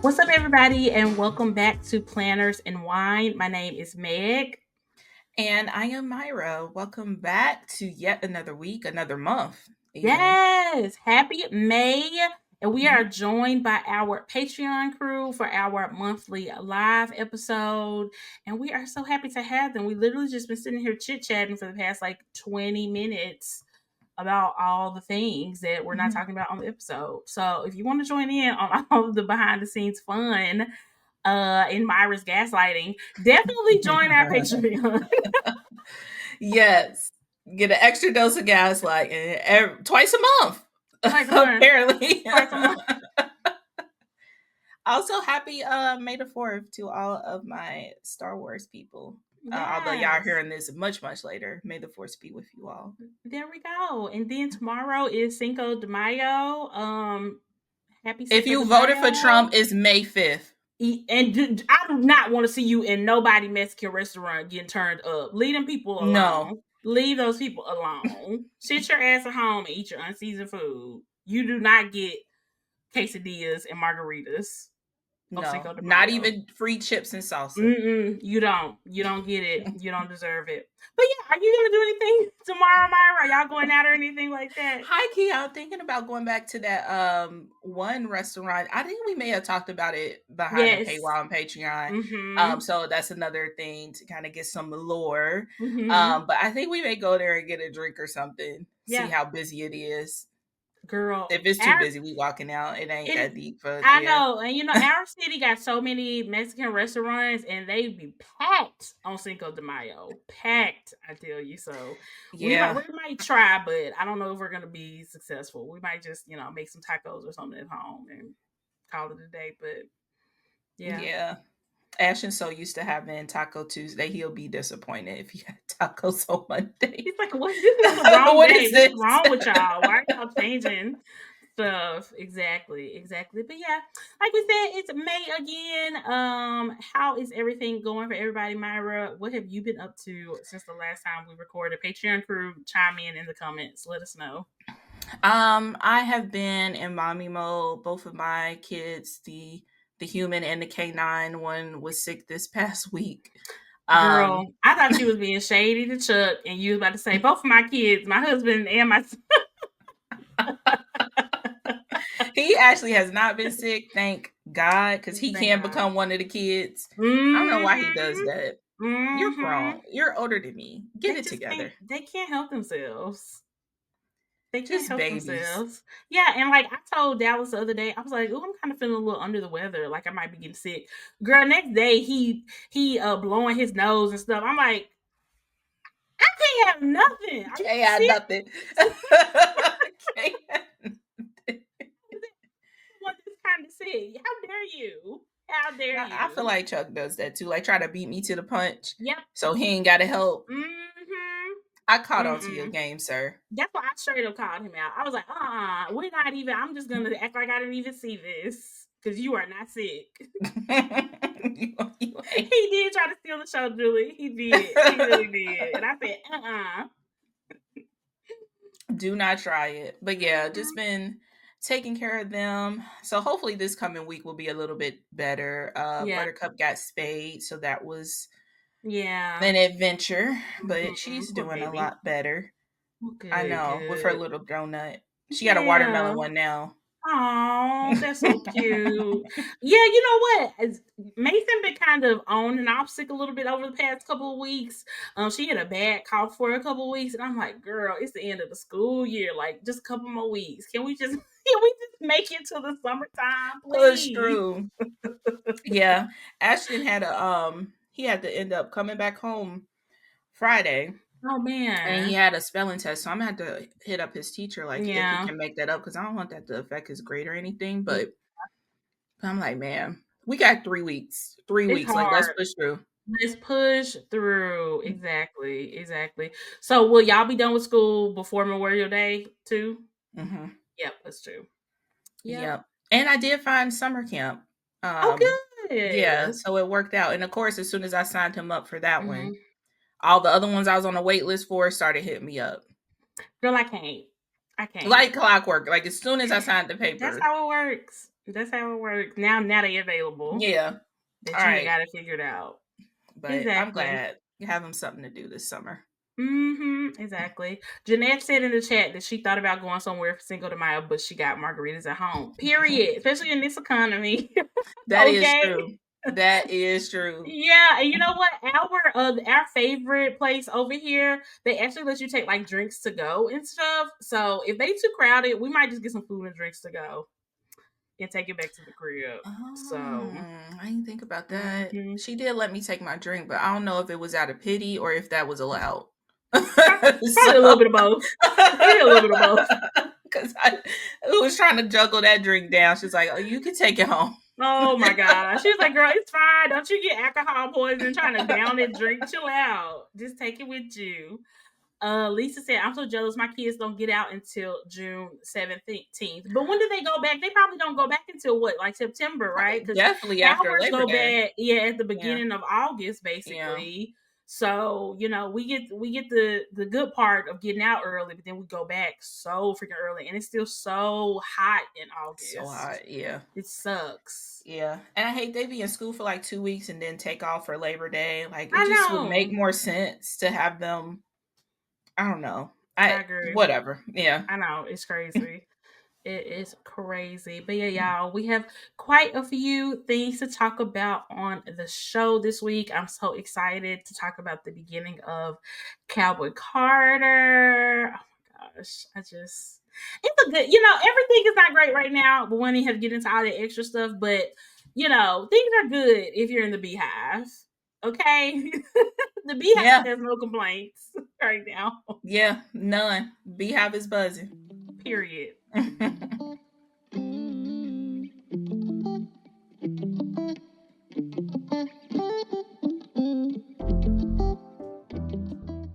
What's up, everybody, and welcome back to Planners and Wine. My name is Meg. And I am Myra. Welcome back to yet another week, another month, even. Yes, happy May. And we are Mhm. joined by our Patreon crew for our monthly live episode. And we are so happy to have them. We literally just been sitting here chit chatting for the past 20 minutes about all the things that we're not Mhm. talking about on the episode. So if you want to join in on all of the behind the scenes fun in Myra's gaslighting, definitely join our Patreon. Yes. Get an extra dose of gaslight twice a month, Twice a month. apparently. Twice a month. Also, happy May the 4th to all of my Star Wars people. Although y'all are Yes. hearing this much, much later. May the 4th be with you all. There we go. And then tomorrow is Cinco de Mayo. Happy If Cinco you de voted for Trump, Mayo. it's May 5th. And I do not want to see you in nobody Mexican restaurant getting turned up. Leave them people No. alone. Leave those people alone. Sit your ass at home and eat your unseasoned food. You do not get quesadillas and margaritas on No. Cinco de Not Mayo. even free chips and salsa. You don't. You don't get it. You don't deserve it. But yeah, are you gonna do anything tomorrow, Myra? Are y'all going out or anything like that? Hi, Key. I'm thinking about going back to that one restaurant. I think we may have talked about it behind the Yes. paywall on Patreon. Mm-hmm. So that's another thing to kind of get some lore. Mm-hmm. But I think we may go there and get a drink or something. See Yeah, how busy it is. girl. If it's too Our busy, we walking out. It ain't it. that deep for I yeah. know, and our city got so many Mexican restaurants, and they be packed on Cinco de Mayo. Packed, I tell you. So Yeah. we might try, but I don't know if we're gonna be successful. We might just make some tacos or something at home and call it a day. But yeah. Yeah. Ashton's so used to having Taco Tuesday, he'll be disappointed if he had tacos on Monday. He's like, what? This is the wrong What day. is What's this? wrong with y'all? Why are y'all changing stuff? Exactly. But yeah, like we said, it's May again. How is everything going for everybody, Myra? What have you been up to since the last time we recorded? Patreon crew, chime in the comments. Let us know. I have been in mommy mode. Both of my kids, the human and the canine one, was sick this past week. Girl, Um, I thought you was being shady to Chuck, and you was about to say both of my kids, my husband and my. he actually has not been sick, thank God, because he Thank can God. become one of the kids. I don't know why he does Mm-hmm. that. You're Mm-hmm. grown. You're older than me. Get They it just can't. together. They can't help themselves. They can't Just help babies. themselves. Yeah, and I told Dallas the other day, I was like, "Oh, I'm kind of feeling a little under the weather. Like I might be getting sick." Girl, next day he blowing his nose and stuff. I'm like, I can't have nothing. Are you Can't have serious? nothing. Can't have- Want this kind of sick? How dare you? How dare I feel you? like Chuck does that too. Like try to beat me to the punch, Yep. so he ain't got to help. Mm-hmm. I caught on to your Mm-mm. game, sir. That's why I straight up called him out. I was like, we're not even, I'm just gonna act like I didn't even see this. Cause you are not sick. He did try to steal the show, Julie. He did. He really did. And I said, Do not try it. But yeah, just Mm-hmm. been taking care of them. So hopefully this coming week will be a little bit better. Yeah. Buttercup got spayed, so that was Yeah. an adventure, but Mm-hmm. she's Poor doing a baby. lot better. Oh, I good, know, with her good. little donut. She got a Yeah. watermelon one now. Oh, that's so cute. Yeah, you know what? Mason been kind of on and off sick a little bit over the past couple of weeks. She had a bad cough for a couple of weeks, and I'm like, girl, it's the end of the school year. Like, just a couple more weeks. Can we just make it to the summertime, Push please? through. Yeah. Ashton had he had to end up coming back home Friday, Oh and he man, had a spelling test. So I'm gonna have to hit up his teacher, like if he yeah. can make that up, because I don't want that to affect his grade or anything. Yeah. But I'm like, man, we got 3 weeks. Three It's weeks. Like, let's hard. push through. Let's push through. Exactly, exactly. So, will y'all be done with school before Memorial Day too? Mm-hmm. Yep, that's true. Yep. Yep. And I did find summer camp. Oh, Yeah, good. so it worked out. And of course, as soon as I signed him up for that one, Mhm. all the other ones I was on the wait list for started hitting me up. Girl, I can't. I can't. Like clockwork. Like as soon as I signed the That's paper. how it works. That's how it works. Now they available. Yeah. All That you ain't right. got it figured out. But I'm Exactly. glad you have them something to do this summer. Exactly. Jeanette said in the chat that she thought about going somewhere for Cinco de Mayo, but she got margaritas at home. Period. Especially in this economy. That is Okay. true. That is true. Yeah, and you know what? Our favorite place over here, they actually let you take like drinks to go and stuff. So if they too crowded, we might just get some food and drinks to go and take it back to the crib. So I didn't think about that. mhm. She did let me take my drink, but I don't know if it was out of pity or if that was allowed. Probably a little bit of both. Maybe a little bit of both. Because I was trying to juggle that drink down. She's like, "Oh, you can take it home." Oh my gosh. She was like, girl, it's fine. Don't you get alcohol poisoning trying to down it drink. Chill out. Just take it with you. Lisa said, I'm so jealous my kids don't get out until June 17th. But when do they go back? They probably don't go back until what, like September, right? Because Definitely after ours Labor go Day. back, at the Yeah. beginning of August, Yeah. basically. So, we get the good part of getting out early, but then we go back so freaking early. And it's still so hot in August. So hot, yeah. It sucks. Yeah. And I hate they be in school for like 2 weeks and then take off for Labor Day. Like, I it just would know. make more sense to have them. I don't know. I agree. Whatever. Yeah. I know. It's crazy. It is crazy. But yeah, y'all, we have quite a few things to talk about on the show this week. I'm so excited to talk about the beginning of Cowboy Carter. Oh my gosh. It's a good, everything is not great right now, but when you have to get into all the extra stuff, but things are good if you're in the Beehive. Okay? The Beehive has no complaints right now. Yeah, none. Beehive is buzzing. Period.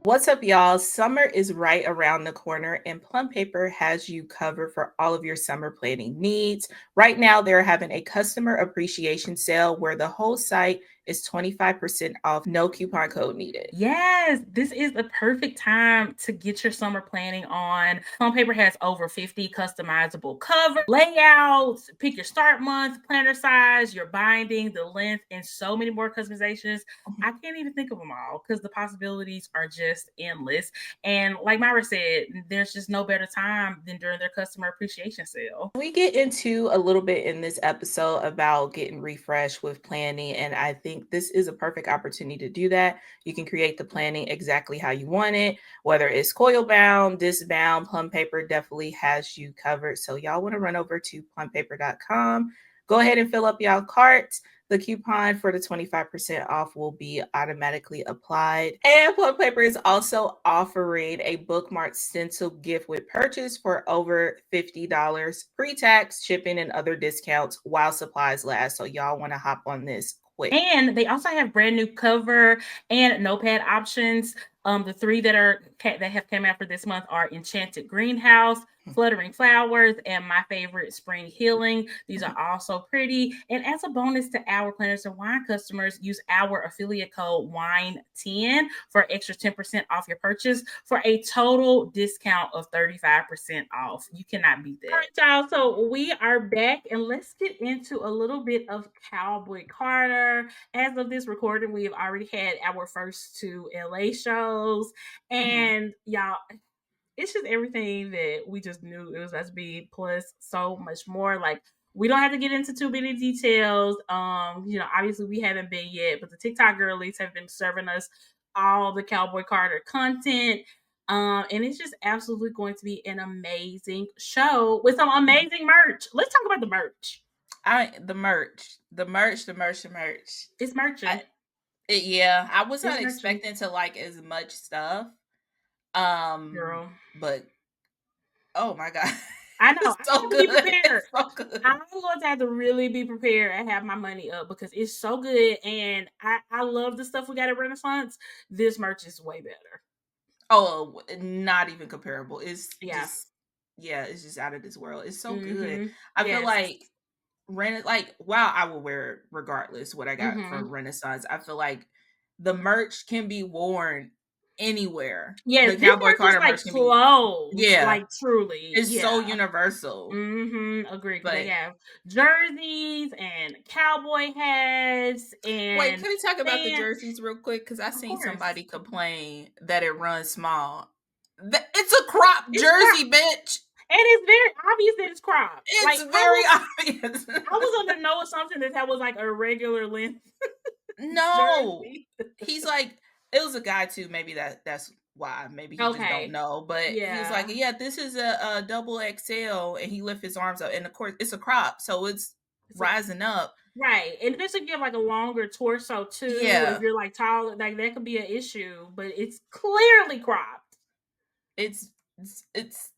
What's up, y'all? Summer is right around the corner, and Plum Paper has you covered for all of your summer planning needs. Right now, they're having a customer appreciation sale where the whole site is 25% off, no coupon code needed. Yes, this is the perfect time to get your summer planning on. Plum Paper has over 50 customizable cover layouts. Pick your start month, planner size, your binding, the length, and so many more customizations. I can't even think of them all because the possibilities are just endless. And like Myra said, there's just no better time than during their customer appreciation sale. We get into a little bit in this episode about getting refreshed with planning, and I think this is a perfect opportunity to do that. You can create the planning exactly how you want it, whether it's coil bound, disc bound. Plum Paper definitely has you covered. So y'all want to run over to plumpaper.com. Go ahead and fill up y'all carts. The coupon for the 25% off will be automatically applied. And Plum Paper is also offering a bookmark stencil gift with purchase for over $50 pre-tax, shipping, and other discounts while supplies last. So y'all want to hop on this quick. And they also have brand new cover and notepad options. The three that have come out for this month are Enchanted Greenhouse, Fluttering Flowers, and my favorite, Spring Healing. These are also pretty. And as a bonus to our Planners and Wine customers, use our affiliate code WINE10 for extra 10% off your purchase for a total discount of 35% off. You cannot beat that. All right, y'all. So we are back, and let's get into a little bit of Cowboy Carter. As of this recording, we have already had our first two LA shows, and y'all, it's just everything that we just knew it was about to be, plus so much more. Like, we don't have to get into too many details. Obviously we haven't been yet, but the TikTok girlies have been serving us all the Cowboy Carter content. And it's just absolutely going to be an amazing show with some amazing merch. Let's talk about the merch. The merch. It's merching. I was not expecting to like as much stuff. Girl. But oh my god. I know. It's so good. Be prepared. It's so good. I'm going to have to really be prepared and have my money up because it's so good. And I love the stuff we got at Renaissance. This merch is way better. Oh, not even comparable. It's just out of this world. It's so good. I feel like while I will wear it regardless what I got for Renaissance, I feel like the merch can be worn anywhere. Yes, The this Cowboy merch is Carter like merch can be, clothes, yeah, like truly, it's so yeah. universal. Agree, because they But have jerseys and cowboy hats wait, and can we talk about the pants. jerseys real quick? Because I Of seen course, somebody complain that it runs small. It's a crop it's cropped, jersey, bitch. and it's very obvious that it's cropped. It's Like very obvious. I was under no assumption that that was like a regular length No, jersey. he's like, it was a guy too. Maybe that's why. Maybe he just don't Okay, know. But he was like, yeah, yeah, this is a double XL, and he lift his arms up, and of course it's a crop, so it's it's a rising up. right, and this would give like a longer torso too. If Yeah, you're like taller, like that could be an issue, but it's clearly cropped. it's it's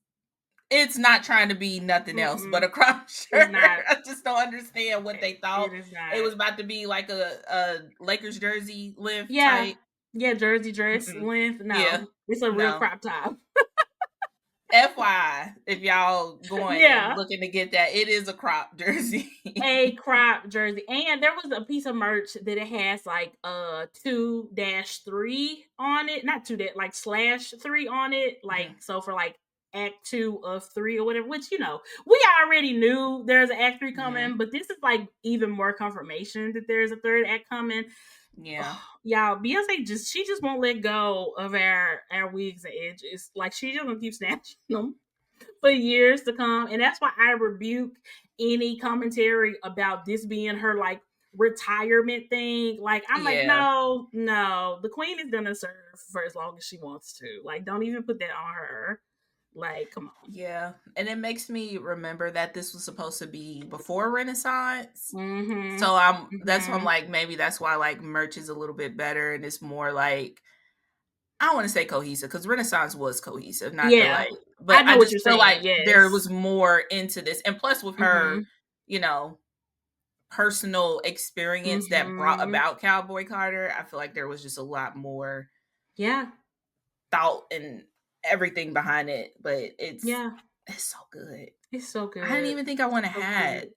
it's not trying to be nothing else but a Mm-mm, crop it's shirt. not. I just don't understand what they It thought. is It not. was about to be like a Lakers jersey lift Yeah, type. yeah, jersey dress Mm-mm. length. Yeah, No, it's a real no. crop top. FYI, if y'all going and Yeah, looking to get that, it is a crop jersey. a crop jersey, and there was a piece of merch that it has like 2-3 on it, not two that like /3 on it, like Mhm. so for like act 2 of 3 or whatever. Which we already knew there's an act 3 Mhm. coming, but this is like even more confirmation that there's a third act coming. Yeah. Y'all, Beyonce she just won't let go of our wigs and edges. Like she just gonna keep snatching them for years to come. And that's why I rebuke any commentary about this being her like retirement thing. Like I'm like, Yeah. no, no. The queen is gonna serve for as long as she wants to. Like, don't even put that on her. Like, come on. Yeah. And it makes me remember that this was supposed to be before Renaissance. Mm-hmm. So that's why I'm Mm-hmm. like, maybe that's why like merch is a little bit better and it's more like, I don't want to say cohesive because Renaissance was cohesive, not the Yeah. like, I but know I what just you're feel saying. like there Yes. was more into this. And plus with Mm-hmm. her, you know, personal experience that brought Mm-hmm. about Cowboy Carter, I feel like there was just a lot more Yeah. thought and everything behind it. But Yeah. it's so good. It's so I didn't good. even think I want a So good. hat.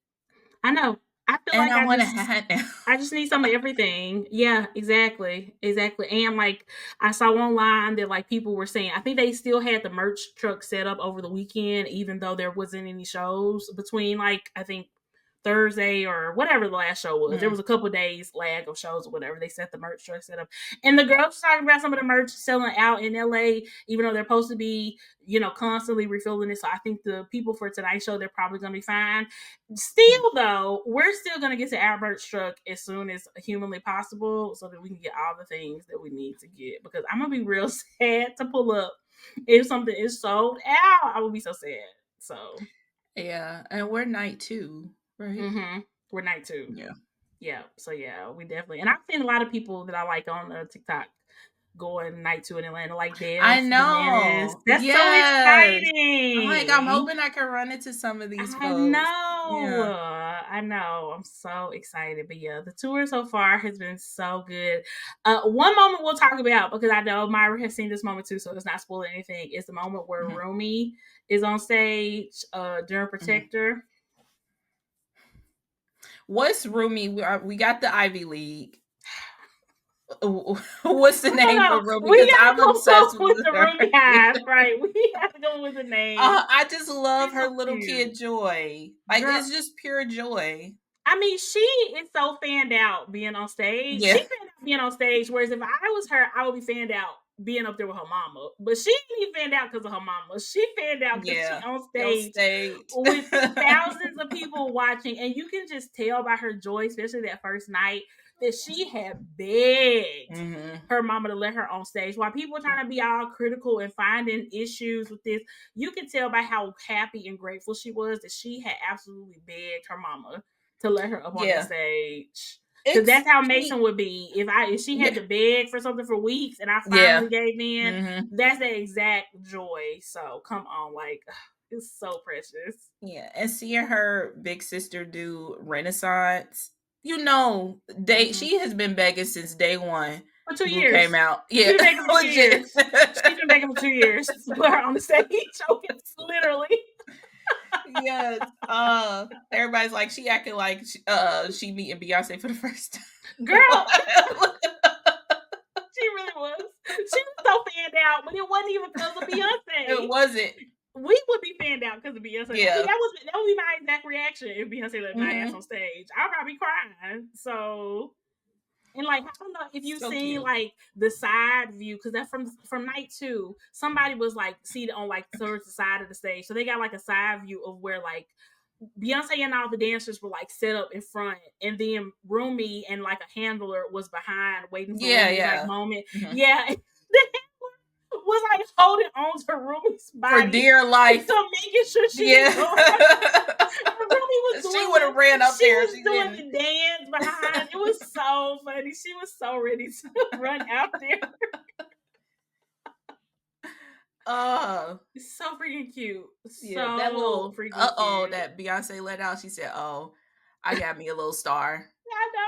I know. I feel And like I I want a just hat now. I just need some of everything. Yeah, exactly. Exactly. And like I saw online that like people were saying, I think they still had the merch truck set up over the weekend, even though there wasn't any shows between like I think Thursday or whatever the last show was. There was Mm, a couple days lag of shows or whatever. They set the merch truck set up. And the girls were talking about some of the merch selling out in LA, even though they're supposed to be, constantly refilling it. So I think the people for tonight's show, they're probably gonna be fine. mm. Still though, we're still gonna get to our merch truck as soon as humanly possible so that we can get all the things that we need to get. Because I'm gonna be real sad to pull up if something is sold out. I would be so sad. So Yeah. And we're night 2, right? we're night 2. Yeah. Yeah. So yeah, we definitely, and I've seen a lot of people that I like on TikTok going night 2 in Atlanta, like I Dev Bananas. know. That's so Yes. I'm like, I'm exciting. hoping I can run into some of these I folks. know. Yeah. I know. I'm so excited. But yeah, the tour so far has been so good. One moment we'll talk about, because I know Myra has seen this moment too, so it's not spoiling anything, is the moment where Mhm, Rumi is on stage during mhm. Protector. What's Roomy? We got the Ivy League. What's the I don't name know. for Roomy? We Because gotta I'm go obsessed with with the her. Rumi Hive, right? We have to go with the name. I just love She's her so little kid cute. joy. Like Girl, it's just pure joy. I mean, she is so fanned out being on stage. She Yeah, fanned out being on stage, whereas if I was her, I would be fanned out being up there with her mama. But she didn't even fanned out because of her mama. She fanned out because she yeah. on On stage stage. with thousands of people watching, and you can just tell by her joy, especially that first night, that she had begged Hmm. her mama to let her on stage. While people are trying to be all critical and finding issues with this, you can tell by how happy and grateful she was that she had absolutely begged her mama to let her up on that Yeah, stage. Because it's that's how she. Mason would be. If she had Yeah, to beg for something for weeks and I yeah. finally gave in, Hmm. that's the exact joy. So come on, like it's so precious. Yeah, and seeing her big sister do Renaissance, day Mm-hmm. she has been begging since day one. For two Boo came years. out. She's Yeah, been begging for 2 years. legit. She's been begging for 2 years to put her on the stage. Okay, literally. Yes. Everybody's like she acting like she meeting Beyonce for the first Girl, time. she really was. She was so fanned out, but it wasn't even because of It Beyonce. wasn't. We would be fanned out because of Beyonce. I think Yeah. that would be my exact reaction if Beyonce left my ass Hmm. on stage. I'd probably be crying. So, and like, I don't know if you've So seen cute. like the side view, because that's from night two. Somebody was like seated on like towards the side of the stage, so they got like a side view of where like Beyonce and all the dancers were like set up in front, and then Rumi and like a handler was behind waiting for Yeah, Rumi's like yeah. moment. Hmm. Yeah, the handler was like holding on to Rumi's For body, dear life. so making sure she Yeah. didn't go. And Rumi was She doing would have ran up she there if was she doing didn't. the dance behind. It was so funny. She was so ready to run out there. It's so freaking cute. Yeah, that So little freaking cute. that Beyonce let out. She said, "Oh, I got me a little star." I know.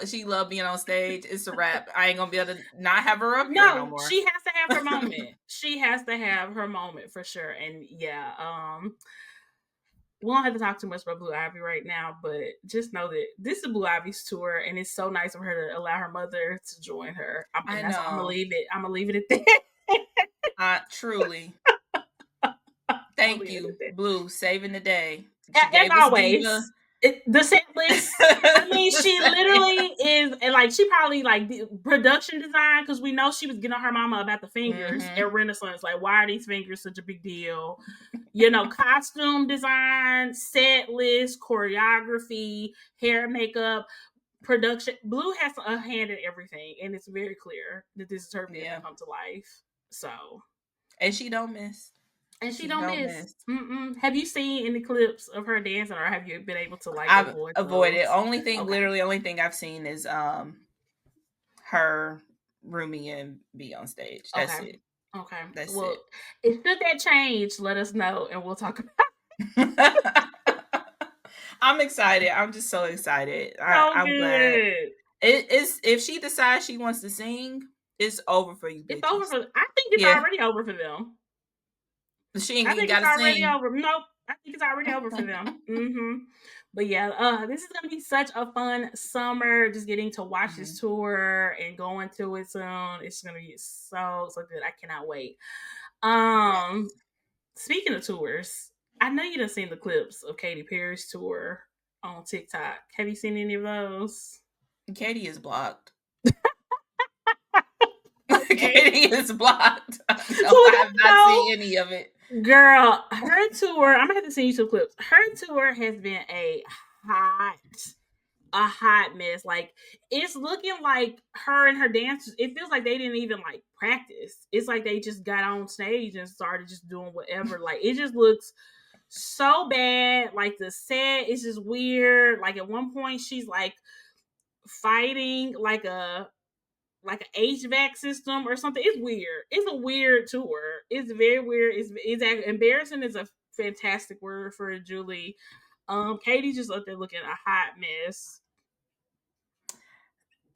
She love being on stage. It's a wrap. I ain't gonna be able to not have her up here no No, more. she has to have her moment. She has to have her moment for sure. And yeah, we don't have to talk too much about Blue Ivy right now, but just know that this is Blue Ivy's tour, and it's so nice of her to allow her mother to join her. I And that's I'm gonna know. leave it. I'm gonna leave it at that. Truly. Thank you, Blue, saving the day. She As gave us Diva. always, the set list. I mean, she literally is, and like she probably like production design, because we know she was getting on her mama about the fingers at Renaissance. Like, why are these fingers such a big deal? You know, costume design, set list, choreography, hair, makeup, production. Blue has a hand in everything, and it's very clear that this is her vision come to life. So, and she don't miss. And she don't miss. Have you seen any clips of her dancing, or have you been able to like I've avoid avoided. those? Literally, only thing I've seen is her, Rumi, and be on stage. That's it. Okay. That's well, it. Should that change, let us know, and we'll talk about it. I'm excited. I'm just so excited. I'm glad. It is. If she decides she wants to sing, it's over for you, bitches. It's over for. I think it's already over for them. She ain't I even think got it's to already sing. over. Nope. I think it's already over for them. But yeah, this is gonna be such a fun summer. Just getting to watch this tour and going to it soon. It's gonna be so good. I cannot wait. Speaking of tours, I know you done seen the clips of Katy Perry's tour on TikTok. Have you seen any of those? Katy is blocked. Katy is blocked. No, I have not seen any of it. Girl, her tour, I'm gonna have to send you some clips. Her tour has been a hot mess. Like, it's looking like her and her dancers, it feels like they didn't even like practice. It's like they just got on stage and started just doing whatever. Like, it just looks so bad. Like, the set is just weird. Like, at one point she's like fighting like an HVAC system or something. It's weird. It's a weird tour. It's very weird. It's embarrassing is a fantastic word for Julie. Katy's just up there looking a hot mess.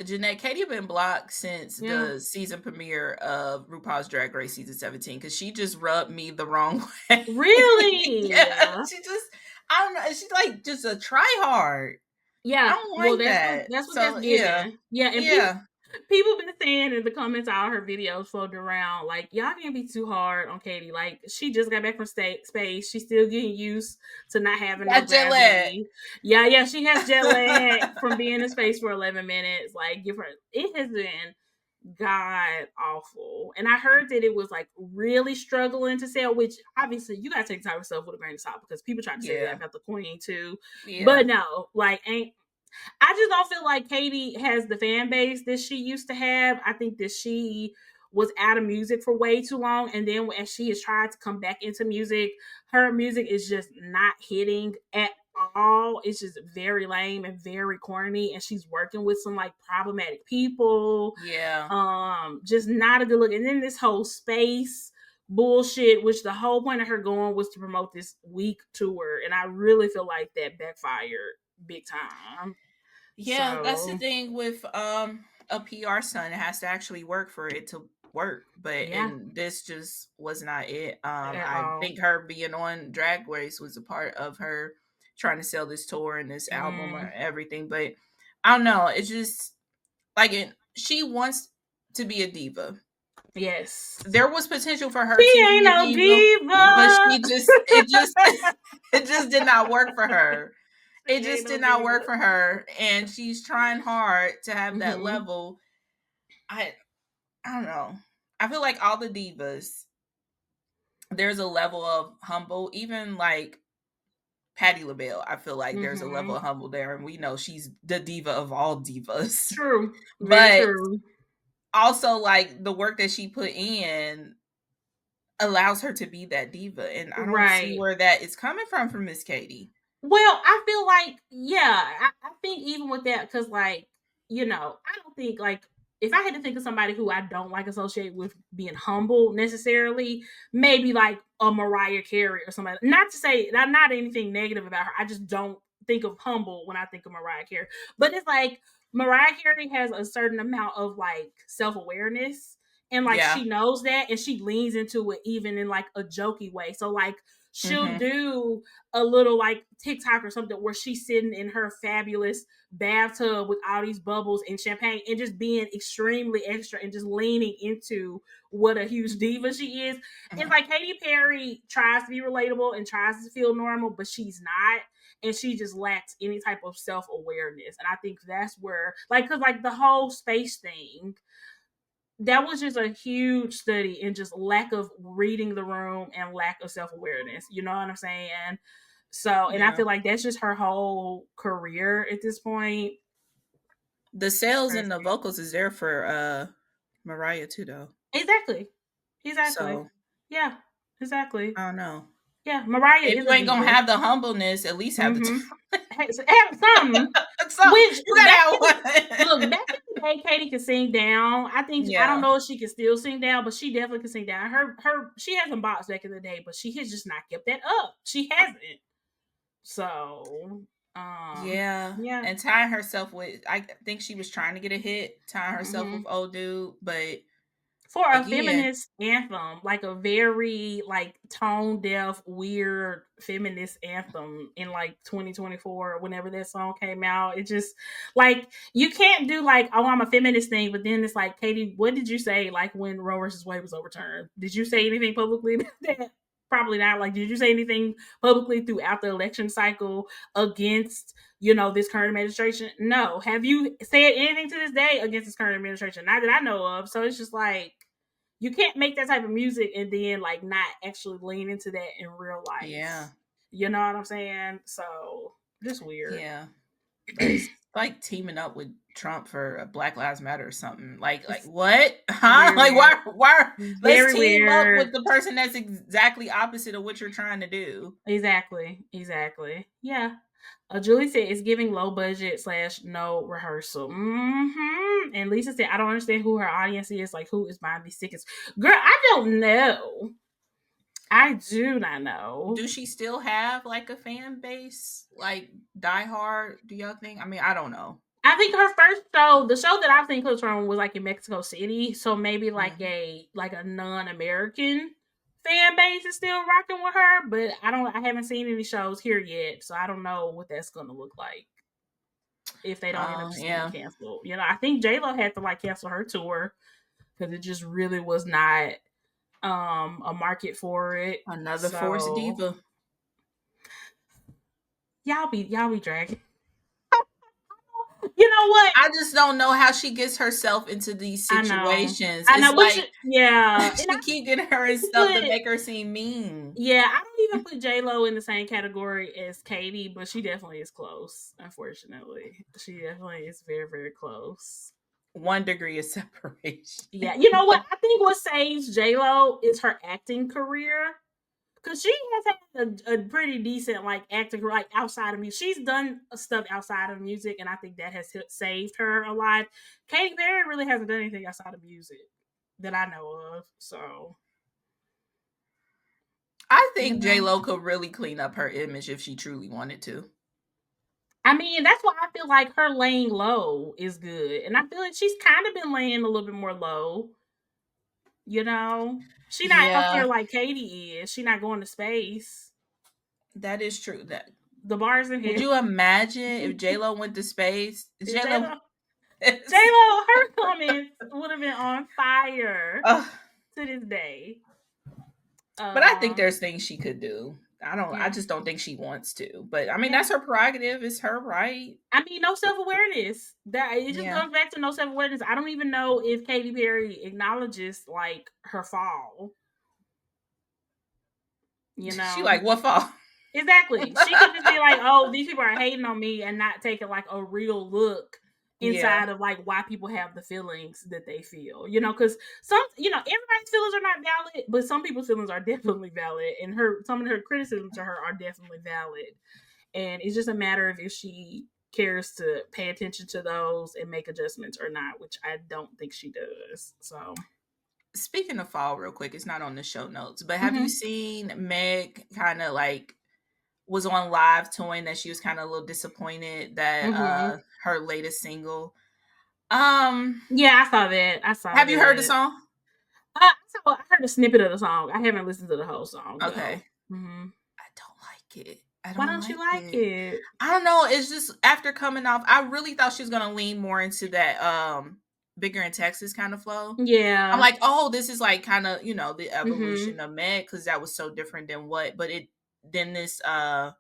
Jeanette, Katy been blocked since the season premiere of RuPaul's Drag Race season 17 because she just rubbed me the wrong way. Really? Yeah. She just, I don't know. She's like just a try hard. Yeah. I don't like that. That's what that's giving. Yeah. And people been saying in the comments, all her videos floating around, like, y'all can't be too hard on Katy. Like, she just got back from space. She's still getting used to not having no gravity. Yeah, she has jet lag from being in space for 11 minutes. Like, it has been god awful. And I heard that it was like really struggling to sell, which obviously you gotta take the type of stuff with a grain of salt, because people try to say that about the Queen too. But no, like, I just don't feel like Katy has the fan base that she used to have. I think that she was out of music for way too long, and then as she has tried to come back into music, her music is just not hitting at all. It's just very lame and very corny, and she's working with some like problematic people. Just not a good look. And then this whole space bullshit, which the whole point of her going was to promote this week tour, and I really feel like that backfired big time. Yeah, that's the thing with a PR stunt. It has to actually work for it to work. But and this just was not it. I think her being on Drag Race was a part of her trying to sell this tour and this album or everything. But I don't know. It's just like she wants to be a diva. Yes. There was potential for her She to ain't be a no diva, but diva. it just did not work for her. It She ain't just no did not diva. work for her, and she's trying hard to have that Hmm. level. I I don't know. I feel like all the divas, there's a level of humble, even like Patti LaBelle. I feel like there's a level Hmm. of humble there, and we know she's the diva of all divas. True. Very But true. also, like the work that she put in allows her to be that diva, and I don't see Right. where that is coming from Miss Katy. Well, I feel like, yeah, I think even with that, because, like, I don't think, like, if I had to think of somebody who I don't like associate with being humble necessarily, maybe like a Mariah Carey or somebody. Not to say, not anything negative about her. I just don't think of humble when I think of Mariah Carey. But it's like Mariah Carey has a certain amount of like self awareness. And like Yeah. she knows that and she leans into it even in like a jokey way. So like she'll Mm-hmm. do a little like TikTok or something where she's sitting in her fabulous bathtub with all these bubbles and champagne and just being extremely extra and just leaning into what a huge diva she is. It's Mm-hmm. like Katy Perry tries to be relatable and tries to feel normal, but she's not. And she just lacks any type of self awareness. And I think that's where, like, because like the whole space thing, that was just a huge study in just lack of reading the room and lack of self awareness. You know what I'm saying? So, and I Yeah. feel like that's just her whole career at this point. The It's sales and the crazy. vocals is there for Mariah too, though. Exactly. Exactly. So Yeah. Exactly. I don't know. Yeah. Mariah If is you a ain't gonna diva. have the humbleness, at least have the Mm-hmm. talent. Have some. Something Which you back gotta in have look one. back in the day, Katie could sing down. I don't Yeah, know if she can still sing down, but she definitely can sing down. Her she had some bops back in the day, but she has just not kept that up. She hasn't. So yeah. yeah. And tying herself with, I think she was trying to get a hit, tying herself with Hmm. old dude, but For a again, feminist anthem, like a very like tone deaf, weird feminist anthem in like 2024, whenever that song came out, it just like you can't do like, oh, I'm a feminist thing, but then it's like, Katie, what did you say like when Roe versus Wade was overturned? Did you say anything publicly that probably not? Like, did you say anything publicly throughout the election cycle against this current administration? No. Have you said anything to this day against this current administration? Not that I know of. So it's just like you can't make that type of music and then like not actually lean into that in real yeah, life. You know what I'm saying? So just weird. yeah. That's like teaming up with Trump for a Black Lives Matter or something. Like It's what? Huh? very Like weird. why let's Very team up weird. with the person that's exactly opposite of what you're trying to do. Exactly. Exactly. Yeah. Julie said it's giving low budget slash no rehearsal. And Lisa said, I don't understand who her audience is. Like, who is buying these tickets? Girl, I don't know. I do not know. Do she still have like a fan base? Like Die Hard, do y'all think? I mean, I don't know. I think her first show, the show that I've seen clips from, was like in Mexico City. So maybe like Mhm. a non-American fan base is still rocking with her, but I haven't seen any shows here yet, so I don't know what that's gonna look like if they don't end up just getting Yeah. canceled. I think J Lo had to like cancel her tour because it just really was not a market for it. Another Force So Diva. y'all be dragging. You know what? I just don't know how she gets herself into these I know. situations. I It's know. We like should, yeah. And I she keep getting her in even stuff that put, make her seem mean. yeah, I don't even put J Lo in the same category as Katie, but she definitely is close. Unfortunately, she definitely is very, very close. 1 degree of separation. Yeah, you know what? I think what saves J Lo is her acting career because she has had a pretty decent like acting like outside of music. She's done stuff outside of music, and I think that has saved her a lot. Katy Perry really hasn't done anything outside of music that I know of. So I you think J know. Lo could really clean up her image if she truly wanted to. I mean, that's why I feel like her laying low is good. And I feel like she's kind of been laying a little bit more low, you know? She not up Yeah, there like Katie is. She not going to space. that is true. That The bars in could here. you imagine if J Lo went to space? J Lo, J-Lo, J-Lo, her comments would have been on fire. to this day. But I think Um, there's things she could do. I yeah. just don't think she wants to. But I mean, Yeah. that's her prerogative. It's her right. I mean, no self awareness. That it just Yeah. comes back to no self awareness. I don't even know if Katy Perry acknowledges like her fall. You She know, like, what fall? exactly. She could just be like, "Oh, these people are hating on me," and not taking like a real look Yeah. inside of like why people have the feelings that they feel. You know, because everybody's feelings are not valid, but some people's feelings are definitely valid, and some of her criticisms to her are definitely valid. And it's just a matter of if she cares to pay attention to those and make adjustments or not, which I don't think she does. So, Speaking of fall, real quick, it's not on the show notes, but have you mm-hmm. seen Meg kind of like was on live toying that she was kind of a little disappointed that Mm-hmm. her latest single. Um, Yeah, I saw that. I saw have you heard the that. song? I heard a snippet of the song. I haven't listened to the whole song though. Okay. Mm-hmm. I don't like it. I Why don't don't you like like it. it? I don't know. It's just after coming off, I really thought she was gonna lean more into that bigger in Texas kind of flow. I'm Yeah. like, oh, this is like kind of, the Mm-hmm. evolution of Meg, because that was so different than what, but it then this I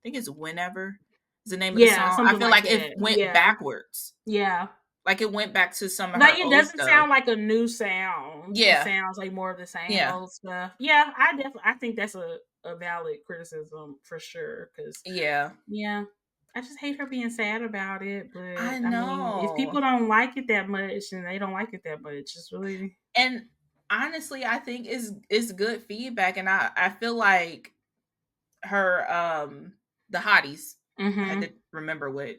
think it's Whenever is the name of the Yeah, song. I something feel like like it that. went Yeah. backwards. Yeah. Like it went back to some of Like her it old doesn't stuff. sound like a new sound. It Yeah. sounds like more of the same Yeah. old stuff. Yeah, I think that's a valid criticism for sure. Cause Yeah. yeah, I just hate her being sad about it. I But I mean, if know. people don't like it that much, then they don't like it that much. It's really And honestly, I think it's good feedback, and I feel like her the hotties. I had mm-hmm. to remember what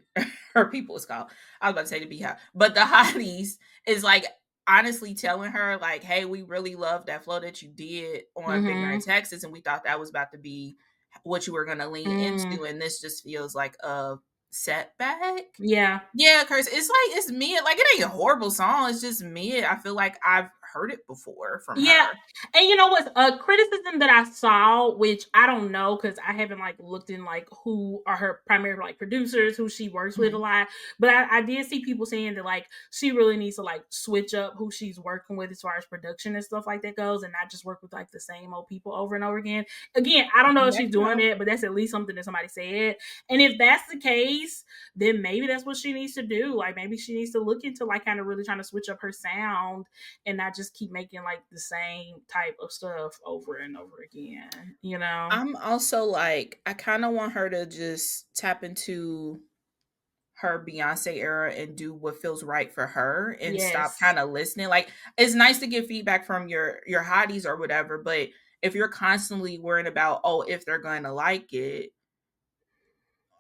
her people is called. I was about to say the beehive, but the hotties is like honestly telling her like, "Hey, we really love that flow that you did on Bigger in Mm-hmm. Texas, and we thought that was about to be what you were going to lean Mm. into, and this just feels like a setback." Yeah. Yeah, Curse. It's like it's mid. Like it ain't a horrible song. It's just mid. I feel like I've heard it before from Yeah, her. and you know what's a criticism that I saw, which I don't know because I haven't like looked in like who are her primary like producers, who she works with a Mhm. lot. But I did see people saying that like she really needs to like switch up who she's working with as far as production and stuff like that goes, and not just work with like the same old people over and over again. Again, I don't know if That she's can doing help. it, but that's at least something that somebody said. And if that's the case, then maybe that's what she needs to do. Like maybe she needs to look into like kind of really trying to switch up her sound and not just keep making like the same type of stuff over and over again, you know? I'm also like, I kind of want her to just tap into her Beyonce era and do what feels right for her and stop Yes. kind of listening. Like it's nice to get feedback from your hotties or whatever, but if you're constantly worrying about, oh, if they're going to like it,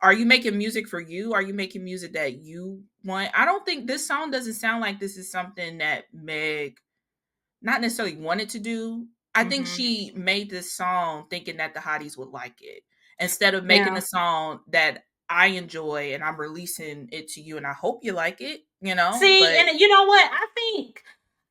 are you making music for you? Are you making music that you want? I don't think this song doesn't sound like this is something that Meg not necessarily wanted to do. I think Mm-hmm. she made this song thinking that the hotties would like it instead of making Yeah. a song that I enjoy and I'm releasing it to you and I hope you like it, See, but and you know what? I think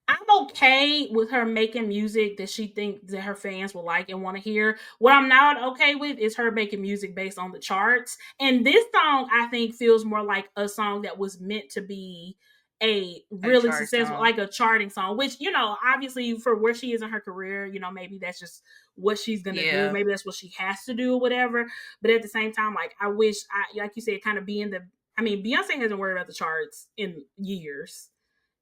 I'm okay with her making music that she thinks that her fans will like and want to hear. What I'm not okay with is her making music based on the charts. And this song, I think, feels more like a song that was meant to be a a really chart successful, song. like a charting song, which, obviously for where she is in her career, maybe that's just what she's going to do. Yeah. Maybe that's what she has to do or whatever. But at the same time, like, I wish, like you said, kind of being I mean, Beyonce hasn't worried about the charts in years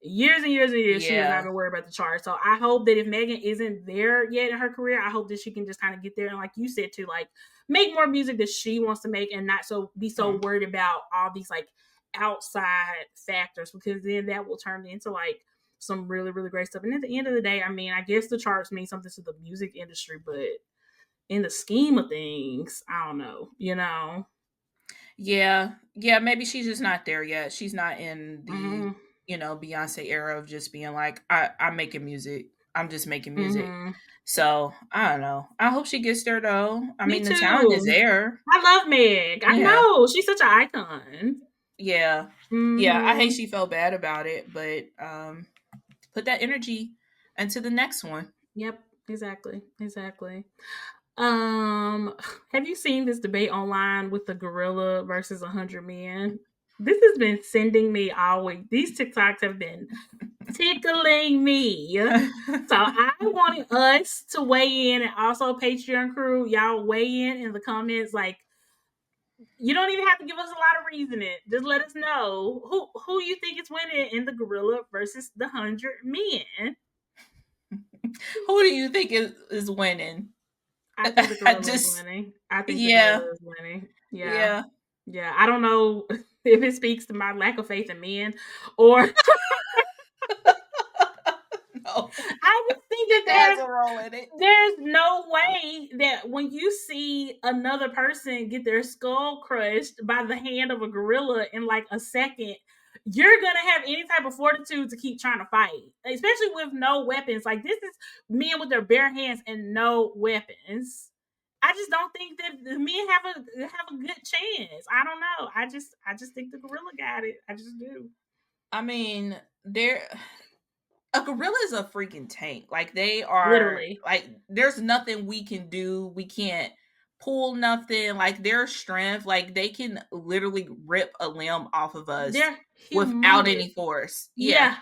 and years and years she has not Yeah. been worried about the chart. So I hope that if Megan isn't there yet in her career, I hope that she can just kind of get there and like you said too, like make more music that she wants to make and not be so Hmm. worried about all these like outside factors because then that will turn into like some really, really great stuff. And at the end of the day, I mean, I guess the charts mean something to the music industry, but in the scheme of things, I don't know. Yeah. Yeah, maybe she's just not there yet. She's not in the, Mm-hmm. Beyonce era of just being like, I'm making music. I'm just making music. Mm-hmm. So I don't know. I hope she gets there though. I Me mean, the talent is too. there. I love Meg. I Yeah. know she's such an icon. Yeah. Yeah. I hate Mm-hmm. she felt bad about it, but put that energy into the next one. Yep. Exactly. Exactly. Have you seen this debate online with the gorilla versus 100 men? This has been sending me all week. These TikToks have been tickling me. So I wanted us to weigh in, and also Patreon crew, y'all weigh in the comments. Like, you don't even have to give us a lot of reasoning. Just let us know who you think is winning in the gorilla versus the 100 men. Who do you think is winning? I think the I gorilla is just, winning. I think the yeah, gorilla is winning. Yeah. yeah. Yeah. I don't know if it speaks to my lack of faith in men or No, I just think that it has a role in it. there's no way that when you see another person get their skull crushed by the hand of a gorilla in like a second, you're gonna have any type of fortitude to keep trying to fight, especially with no weapons. Like, this is men with their bare hands and no weapons. I just don't think that the men have a good chance. I don't know. I just think the gorilla got it. I just do. I mean, a gorilla is a freaking tank. Like, they are, Literally, like, there's nothing we can do. We can't pull nothing. Like, their strength, like, they can literally rip a limb off of us they're without humongous. any force. Yeah.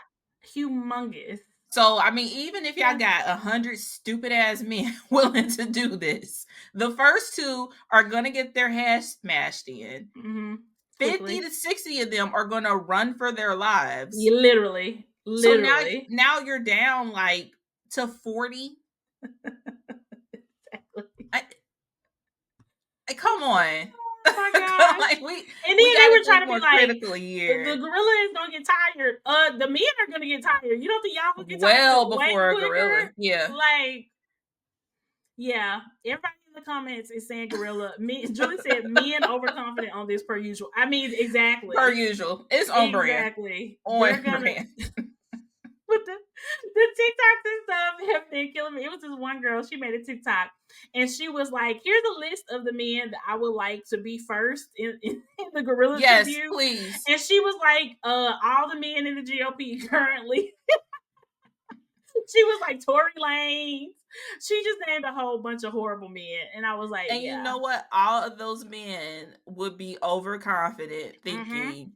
Yeah, humongous. So, I mean, even if y'all Yeah. got 100 stupid ass men willing to do this, the first two are gonna get their heads smashed in. Mm-hmm. 50 Quickly. to 60 of them are gonna run for their lives. You literally. So now Literally. now you're down like to 40. Exactly. Come on. Oh my gosh. Like, And then we they gotta were trying think to be more like, critically the here. gorilla is gonna get tired. The men are gonna get tired. You don't think y'all will get tired Well way before a gorilla. quicker? Yeah. Like, yeah. Everybody in the comments is saying gorilla. Me, Julie said men overconfident on this per usual. I mean, Per exactly. usual. It's on brand. Exactly. On They're gonna brand. but the TikToks and stuff have been killing me. It was this one girl, she made a TikTok and she was like, here's a list of the men that I would like to be first in the gorilla Yes, tribute. please. And she was like, all the men in the GOP currently. She was like Tory Lanez. She just named a whole bunch of horrible men. And I was like, And you yeah. know what? All of those men would be overconfident, Mm-hmm. thinking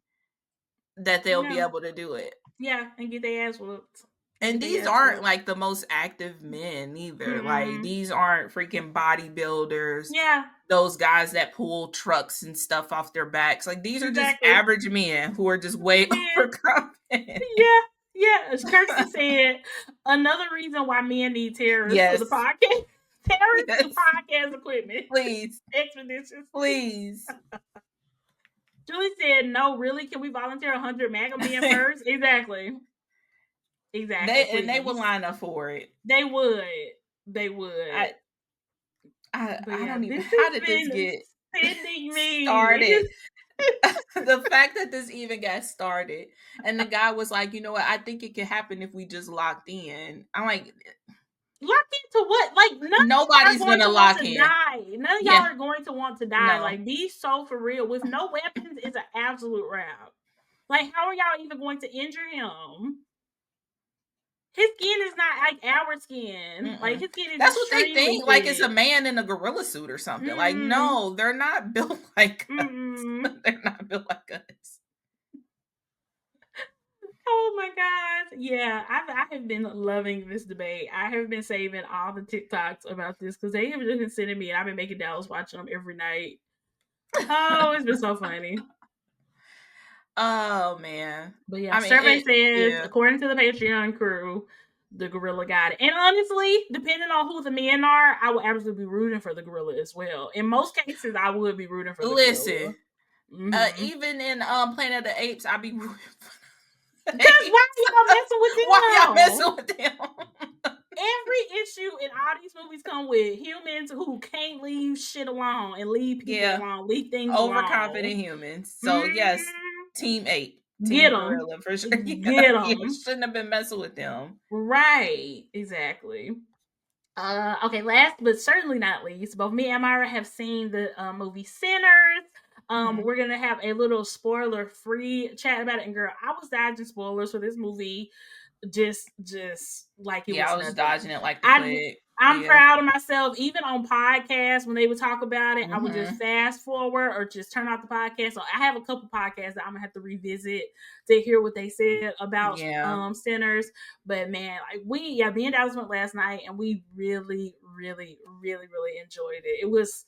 that they'll be Yeah. able to do it. Yeah. And get their ass whooped. And And get their these ass aren't whooped. like the most active men either. Like, Mm-mm. these aren't freaking bodybuilders, Yeah. those guys that pull trucks and stuff off their backs. Like, these are just Exactly. average men who are just way Men. overconfident. Yeah, yeah. As Kirsty said, another reason why men need terrorists for Yes. the podcast. Terrorists Yes. and podcast equipment. Please. Expeditions. Please. Julie said, no, really? Can we volunteer 100 MAGA men first? Exactly. Exactly, They would please. line up for it. They would. They would. I But yeah, don't even, this how has did this been get sending me. started? The fact that this even got started, and the guy was like, you know what, I think it could happen if we just locked in. I'm like, Locked into what? Like, none of y'all are nobody's going gonna to want lock to in. die. None of y'all Yeah. are going to want to die. No. Like, be so for real. With no weapons, it's an absolute wrap. Like, how are y'all even going to injure him? His skin is not like our skin. Mm-mm. Like, his skin is That's what they extremely think. Like, it's a thick. man in a gorilla suit or something. Mm-mm. Like, no, they're not built like us. Mm-mm. They're not built like us. Oh my gosh. Yeah, I have been loving this debate. I have been saving all the TikToks about this because they have just been sending me, and I've been making Dallas watch them every night. Oh, it's been so funny. Oh man. But yeah, I mean, survey says, yeah. according to the Patreon crew, the gorilla got it. And honestly, depending on who the men are, I would absolutely be rooting for the gorilla as well. In most cases, I would be rooting for the gorilla. Mm-hmm. Even in Planet of the Apes, I'd be rooting for Because why y'all messing with them? Why y'all messing with them? Every issue in all these movies come with humans who can't leave shit alone and leave people alone, leave things overconfident alone. humans. So yes, Team 8, Get Team them, Gorilla for sure. Get them. You shouldn't have been messing with them. Right, exactly. Okay, last but certainly not least, both me and Myra have seen the movie Sinners. We're gonna have a little spoiler-free chat about it. And girl, I was dodging spoilers for this movie, just like it was I was nothing. dodging it like the plague. I'm Yeah. proud of myself. Even on podcasts, when they would talk about it, I would just Mhm. fast forward or just turn off the podcast. So I have a couple podcasts that I'm gonna have to revisit to hear what they said about Yeah. Sinners. But man, like me and Dallas went last night, and we really, really, really, really enjoyed it. It was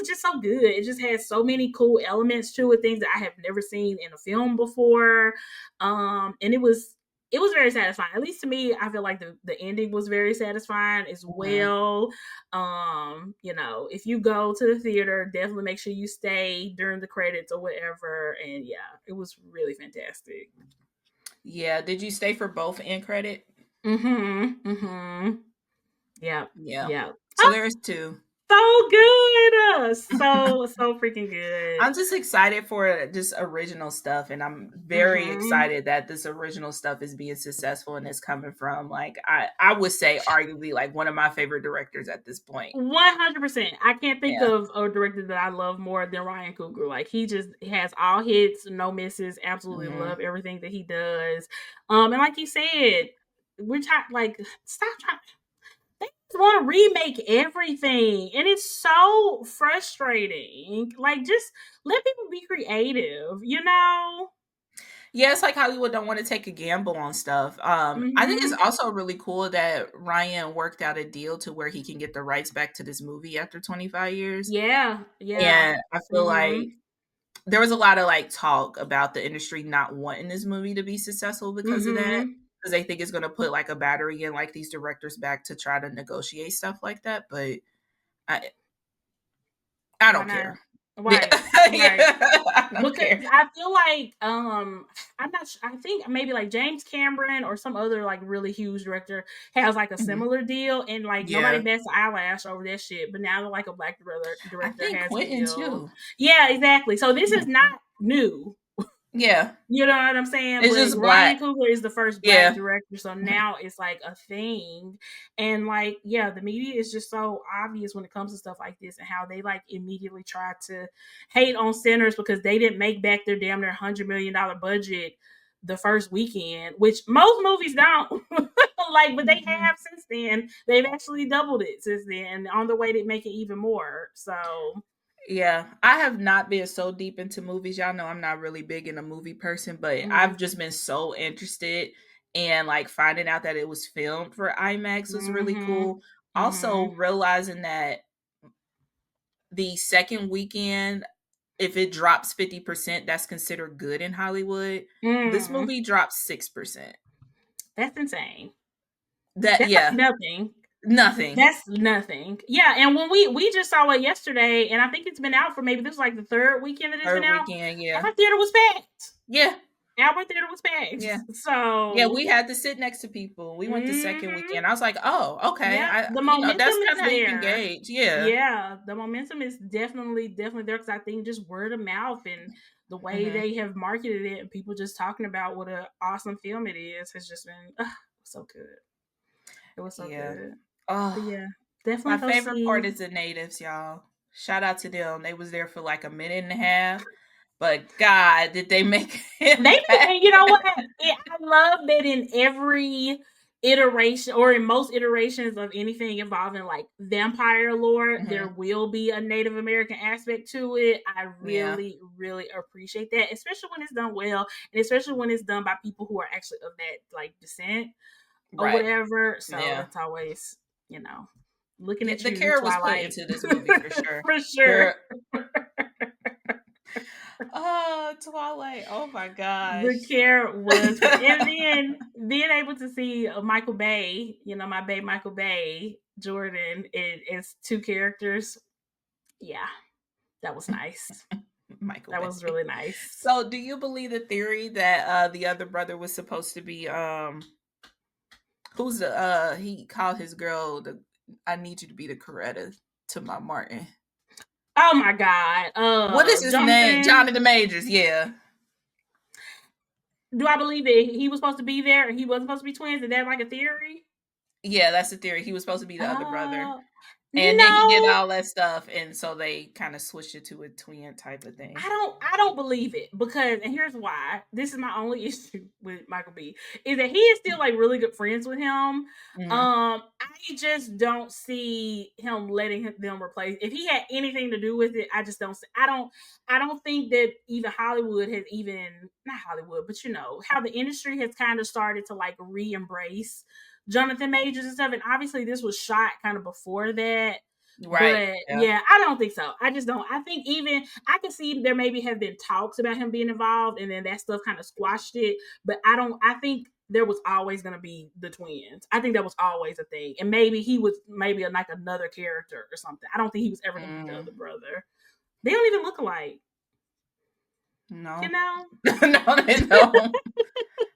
just so good. It just had so many cool elements to it, things that I have never seen in a film before. And it was very satisfying. At least to me, I feel like the ending was very satisfying as Mhm. well. If you go to the theater, definitely make sure you stay during the credits or whatever. And yeah, it was really fantastic. Yeah. Did you stay for both end credit? Mm-hmm. Mm-hmm. Yeah. Yeah. Yeah. So there's two. So good. So freaking good. I'm just excited for just original stuff, and I'm very Mm-hmm. excited that this original stuff is being successful and it's coming from like I would say arguably like one of my favorite directors at this point. 100%. I can't think Yeah. of a director that I love more than Ryan Coogler. Like he just has all hits, no misses. Absolutely Hmm. love everything that he does. And like he said, we're like stop trying. They just want to remake everything, and it's so frustrating. Like just let people be creative, you know. Yeah, it's like Hollywood don't want to take a gamble on stuff. I think it's Mm-hmm. also really cool that Ryan worked out a deal to where he can get the rights back to this movie after 25 years. Yeah, yeah. And I feel Mm-hmm. like there was a lot of like talk about the industry not wanting this movie to be successful because of that. Mm-hmm. Because they think it's going to put like a battery in like these directors back to try to negotiate stuff like that. But I, I Why don't not? care. Yeah, Right, right. yeah, I don't Because care. I feel like I'm not I think maybe like James Cameron or some other like really huge director has like a Mhm. similar deal, and like nobody Yeah, bats an eyelash over that shit. But now like a black I director think has a Quentin deal. too. Yeah, exactly. So this is Mhm. not new. Yeah, You know what I'm saying? it's But just Ryan black. Coogler is the first black Yeah. director, so now it's like a thing. And like, yeah, the media is just so obvious when it comes to stuff like this, and how they like immediately try to hate on Sinners because they didn't make back their damn near $100 million budget the first weekend, which most movies don't. Like, but they Mhm. have since then. They've actually doubled it since then, on the way to make it even more. So, Yeah, I have not been so deep into movies. Y'all know I'm not really big in a movie person, but I've mm, just been so interested, and like finding out that it was filmed for IMAX was really mm-hmm, cool. mm-hmm, Also realizing that the second weekend, if it drops 50%, that's considered good in Hollywood. This mm. movie dropped 6%. That's insane. That That's like yeah, nothing. nothing. That's nothing. Yeah, and when we just saw it yesterday, and I think it's been out for maybe this is like the third weekend that it's been Third out. weekend, yeah. Our theater was packed. Yeah, Our theater was packed. yeah. Yeah, So, we had to sit next to people. We went the second hmm weekend. I was like, "Oh, okay." yeah, the That's momentum kind is of how you can there. gauge. Yeah. Yeah, the momentum is definitely there because I think just word of mouth and the way Mhm. they have marketed it and people just talking about what an awesome film it is has just been so good. It was so Yeah. good. But Oh, yeah, my definitely go favorite part see. is the natives, y'all. Shout out to them. They was there for like a minute and a half, but God, did they make an They impact? and you know what? I love that in every iteration or in most iterations of anything involving like vampire lore, there Mhm. will be a Native American aspect to it. I Yeah. really, really appreciate that, especially when it's done well, and especially when it's done by people who are actually of that like descent or Right. whatever. So Yeah. that's always, you know, looking Yeah, at the you, care was put Twilight. into this movie for sure. For sure. Girl, oh, Twilight. Oh my gosh. The care was for, and then being able to see Michael Bay, my babe Michael Bay, Jordan, as two characters. Yeah, that was nice. Michael That was Bay. really nice. So, do you believe the theory that the other brother was supposed to be who's the he called his girl the I need you to be the Coretta to my Martin. Oh my god, What is his name? Jonathan. Jonathan Majors, yeah. Do I believe that he was supposed to be there and he wasn't supposed to be twins? Is that like a theory? Yeah, that's the theory. He was supposed to be the other brother. Uh, And then he did no, all that stuff, and so they kind of switched it to a twin type of thing. I don't believe it because, and here's why. This is my only issue with Michael B. Is that he is still like really good friends with him. Mhm. I just don't see him letting them replace. If he had anything to do with it, I just don't. I don't think that even Hollywood has even not Hollywood, but you know how the industry has kind of started to like re-embrace Jonathan Majors and stuff. And obviously, this was shot kind of before that. Right. But Yeah. yeah, I don't think so. I just don't. I think even I can see there maybe have been talks about him being involved, and then that stuff kind of squashed it. But I don't. I think there was always going to be the twins. I think that was always a thing, and maybe he was maybe like another character or something. I don't think he was ever going to be the other brother. They don't even look alike, you No. know. No, they don't.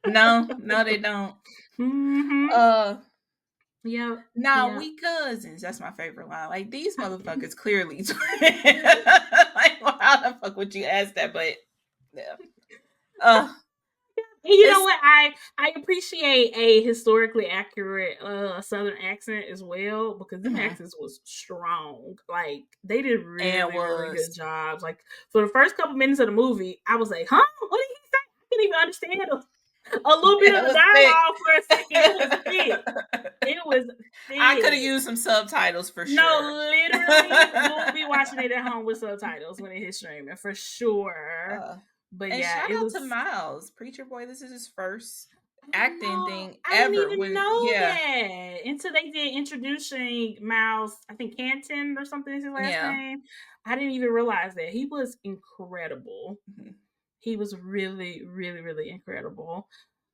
No, they don't. Mm-hmm. Uh, Yeah. Now Yeah. we cousins. That's my favorite line. Like these motherfuckers clearly like, well, how the fuck would you ask that? But yeah. Uh And you know it's what? I appreciate a historically accurate southern accent as well because them mhm. accents was strong. Like they did And really really good was jobs. Like for the first couple minutes of the movie, I was like, "Huh? What did he say?" I couldn't even understand a little bit it of the was thick. dialogue for a second. It was thick. It was I could have thick. used some subtitles for No, sure. literally, we'll be watching it at home with subtitles when it hits streaming for sure. uh, But and yeah, shout it out to was. Miles, Preacher Boy. This is his first acting No, thing I didn't ever. even When know yeah, that until they did introducing Miles. I think Canton or something is his last yeah. name. I didn't even realize that he was incredible. Mhm. He was really, really, really incredible.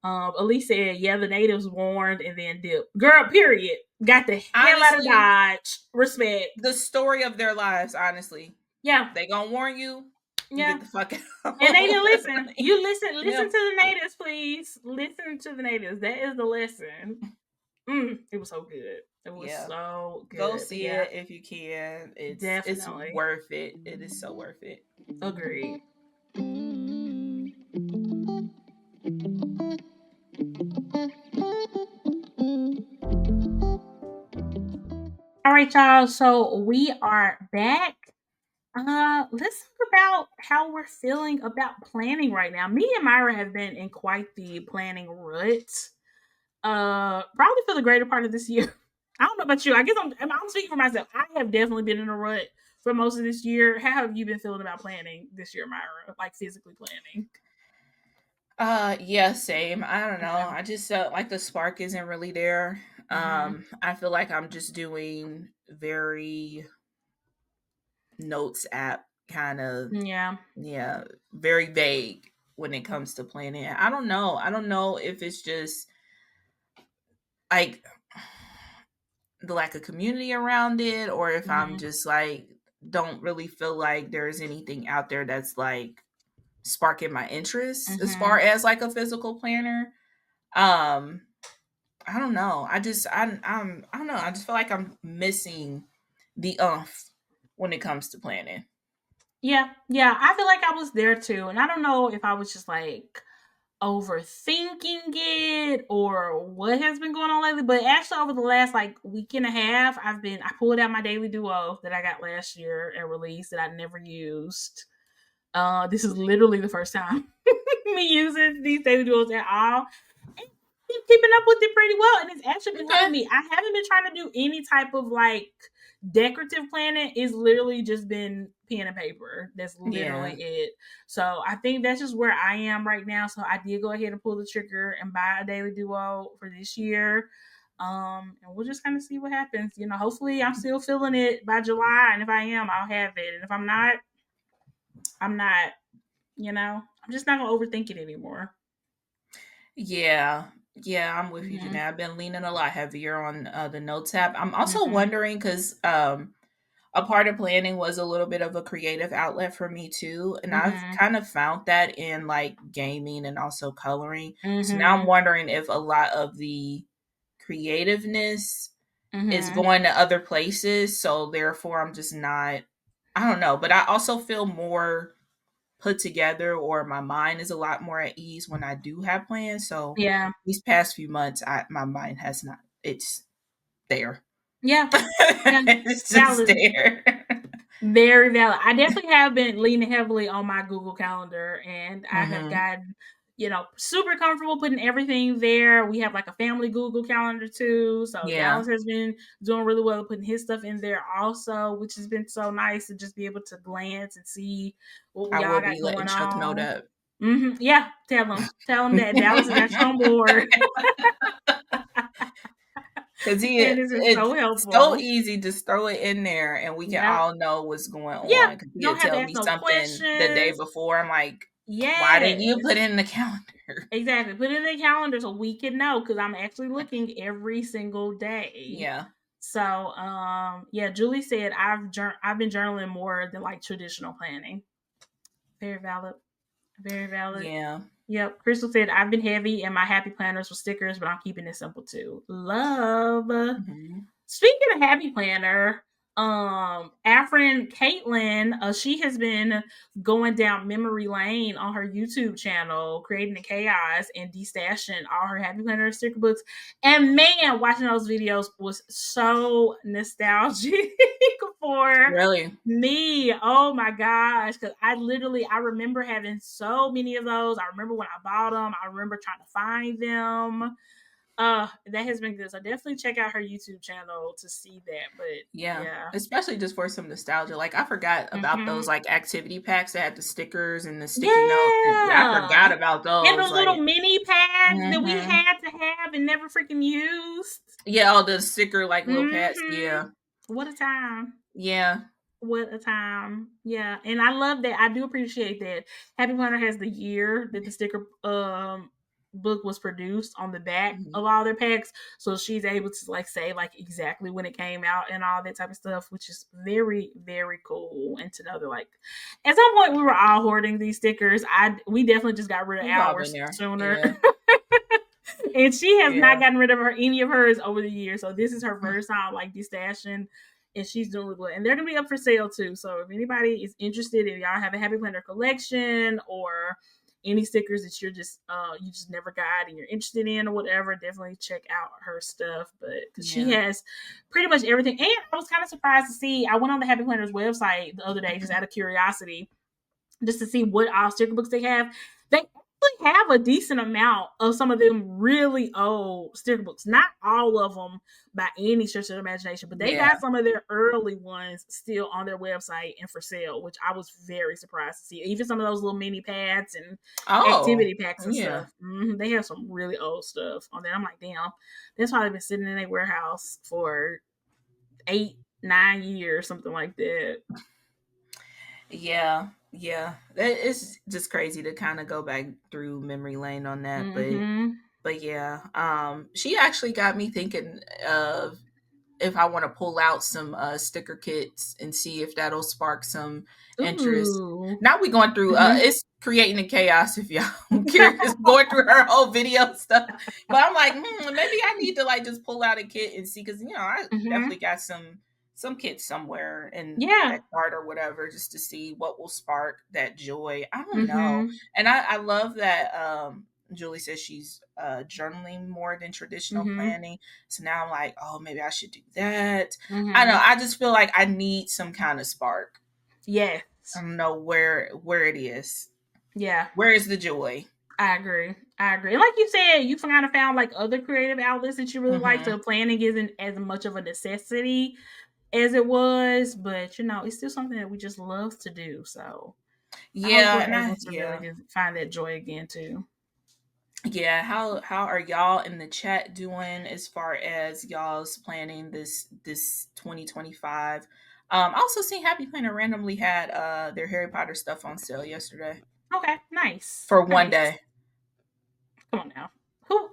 Elise said, "Yeah, the natives warned and then dipped." Girl, period. Got the hell out of Honestly, Dodge. Respect. the story of their lives. Honestly, Yeah, they gonna warn you. You yeah. get the fuck And they out. didn't listen. You listen. Yeah. Listen to the natives, please. Listen to the natives. That is the lesson. It was so good. It was Yeah. so Go good. But see yeah, it if you can. It's definitely. worth it. It is so worth it. Agreed. All right, y'all. So we are back. Let's talk about how we're feeling about planning right now. Me and Myra have been in quite the planning rut. Probably for the greater part of this year. I don't know about you. I guess I'm speaking for myself. I have definitely been in a rut for most of this year. How have you been feeling about planning this year, Myra? Like physically planning? Yeah, same. I don't know. Okay. I just felt like the spark isn't really there. Mm-hmm. I feel like I'm just doing very notes app kind of, Yeah. yeah, very vague when it comes to planning. I don't know. I don't know if it's just like the lack of community around it or if I'm Mm-hmm. just like don't really feel like there's anything out there that's like sparking my interest as Mm-hmm. far as like a physical planner. Um I don't know. I don't know. I just feel like I'm missing the when it comes to planning. Yeah. Yeah. I feel like I was there too. And I don't know if I was just like overthinking it or what has been going on lately. But actually over the last like week and a half, I pulled out my daily duo that I got last year at release that I never used. This is literally the first time me using these daily duos at all. And I'm keeping up with it pretty well, and it's actually been helping Okay. me. I haven't been trying to do any type of like decorative planning. It's literally just been pen and paper. That's literally Yeah. it. So I think that's just where I am right now. So I did go ahead and pull the trigger and buy a daily duo for this year. And we'll just kind of see what happens. You know, hopefully I'm still feeling it by July, and if I am, I'll have it. And if I'm not, I'm not. You know, I'm just not gonna overthink it anymore. Yeah. Yeah, I'm with you, Hmm. Janae. I've been leaning a lot heavier on the notes app. I'm also Hmm. wondering because a part of planning was a little bit of a creative outlet for me too. And I've Hmm. kind of found that in like gaming and also coloring. So now I'm Hmm. wondering if a lot of the creativeness is Hmm. going to other places. So therefore, I'm just not, I don't know. But I also feel more put together or my mind is a lot more at ease when I do have plans. So Yeah. these past few months, my mind has not, it's there. Yeah. Yeah. It's just Valid. there. Very valid. I definitely have been leaning heavily on my Google Calendar, and I have Mm-hmm. gotten, super comfortable putting everything there. We have like a family Google Calendar too. So Yeah. Dallas has been doing really well putting his stuff in there also, which has been so nice to just be able to glance and see what we I all will got be letting going Chuck know on. that. Yeah, tell him that Dallas has got you on board, Because and this is it's so so helpful. easy to throw it in there and we can Yeah, all know what's going yeah. on. Because Don't he'll have to tell ask me no something the day questions. before. I'm like, why didn't you Yes. put it in the calendar? Exactly. Put it in the calendar so we can know because I'm actually looking every single day. Yeah. So, yeah, Julie said I've been journaling more than like traditional planning. Very valid. Very valid. Yeah. Yep. Crystal said I've been heavy and my happy planners with stickers, but I'm keeping it simple too. Love. Mm-hmm. Speaking of happy planner, our friend Caitlin, she has been going down memory lane on her YouTube channel, creating the chaos and destashing all her happy planner sticker books. And man, watching those videos was so nostalgic for Really? me. Oh my gosh. Cause I remember having so many of those. I remember when I bought them. I remember trying to find them. That has been good. So definitely check out her YouTube channel to see that. But Yeah. yeah. Especially just for some nostalgia. Like I forgot about Mm-hmm. those like activity packs that had the stickers and the sticky notes. Yeah, I Yeah. forgot about And those. those little Like, mini pads that we mm-hmm. had to have and never freaking used. Yeah, all the sticker like little pads. Mm-hmm. Yeah. What a time. Yeah. What a time. Yeah. And I love that. I do appreciate that. Happy Planner has the year that the sticker book was produced on the back Mm-hmm. of all their packs. So she's able to like say like exactly when it came out and all that type of stuff, which is very, very cool. And to know that like at some point we were all hoarding these stickers. We definitely just got rid of We've all been ours there. sooner. Yeah. And she has not Yeah. gotten rid of any of hers over the years. So this is her first time like destashing, and she's doing really good. And they're gonna be up for sale too. So if anybody is interested, if y'all have a Happy Planner collection or any stickers that you just never got and you're interested in or whatever, definitely check out her stuff. But because she Yeah. has pretty much everything. And I was kind of surprised to see. I went on the Happy Planners website the other day just out of curiosity, just to see what all sticker books they have. They actually have a decent amount of some of them really old sticker books. Not all of them by any stretch of the imagination, but they Yeah. got some of their early ones still on their website and for sale, which I was very surprised to see. Even some of those little mini pads and Oh. activity packs and Yeah. stuff. They have some really old stuff on there. I'm like, damn, that's why they've been sitting in a warehouse for 8, 9 years, something like that. Yeah. Yeah. It's just crazy to kind of go back through memory lane on that, Mm-hmm. but yeah. She actually got me thinking of if I want to pull out some sticker kits and see if that'll spark some interest. Ooh. Now we going through Mm-hmm. it's creating a chaos if y'all curious going through her whole video stuff. But I'm like, maybe I need to like just pull out a kit and see because I definitely Mm-hmm. got some kits somewhere in Yeah. that card or whatever just to see what will spark that joy. I don't know. Mm-hmm. And I love that Julie says she's journaling more than traditional Mm-hmm. planning. So now I'm like, oh, maybe I should do that. I don't know. Mm-hmm. I just feel like I need some kind of spark. I Yes. don't know where it is. Yeah. Where is the joy? I agree. I agree. Like you said, you kind of found like other creative outlets that you really like. Mm-hmm. So planning isn't as much of a necessity as it was, but it's still something that we just love to do. So I hope Yeah, we're and able to really yeah. find that joy again too. Yeah, how are y'all in the chat doing as far as y'all's planning this 2025? Also seen Happy Planner randomly had their Harry Potter stuff on sale yesterday Okay. Nice. for one Nice. day. Come on now. Who?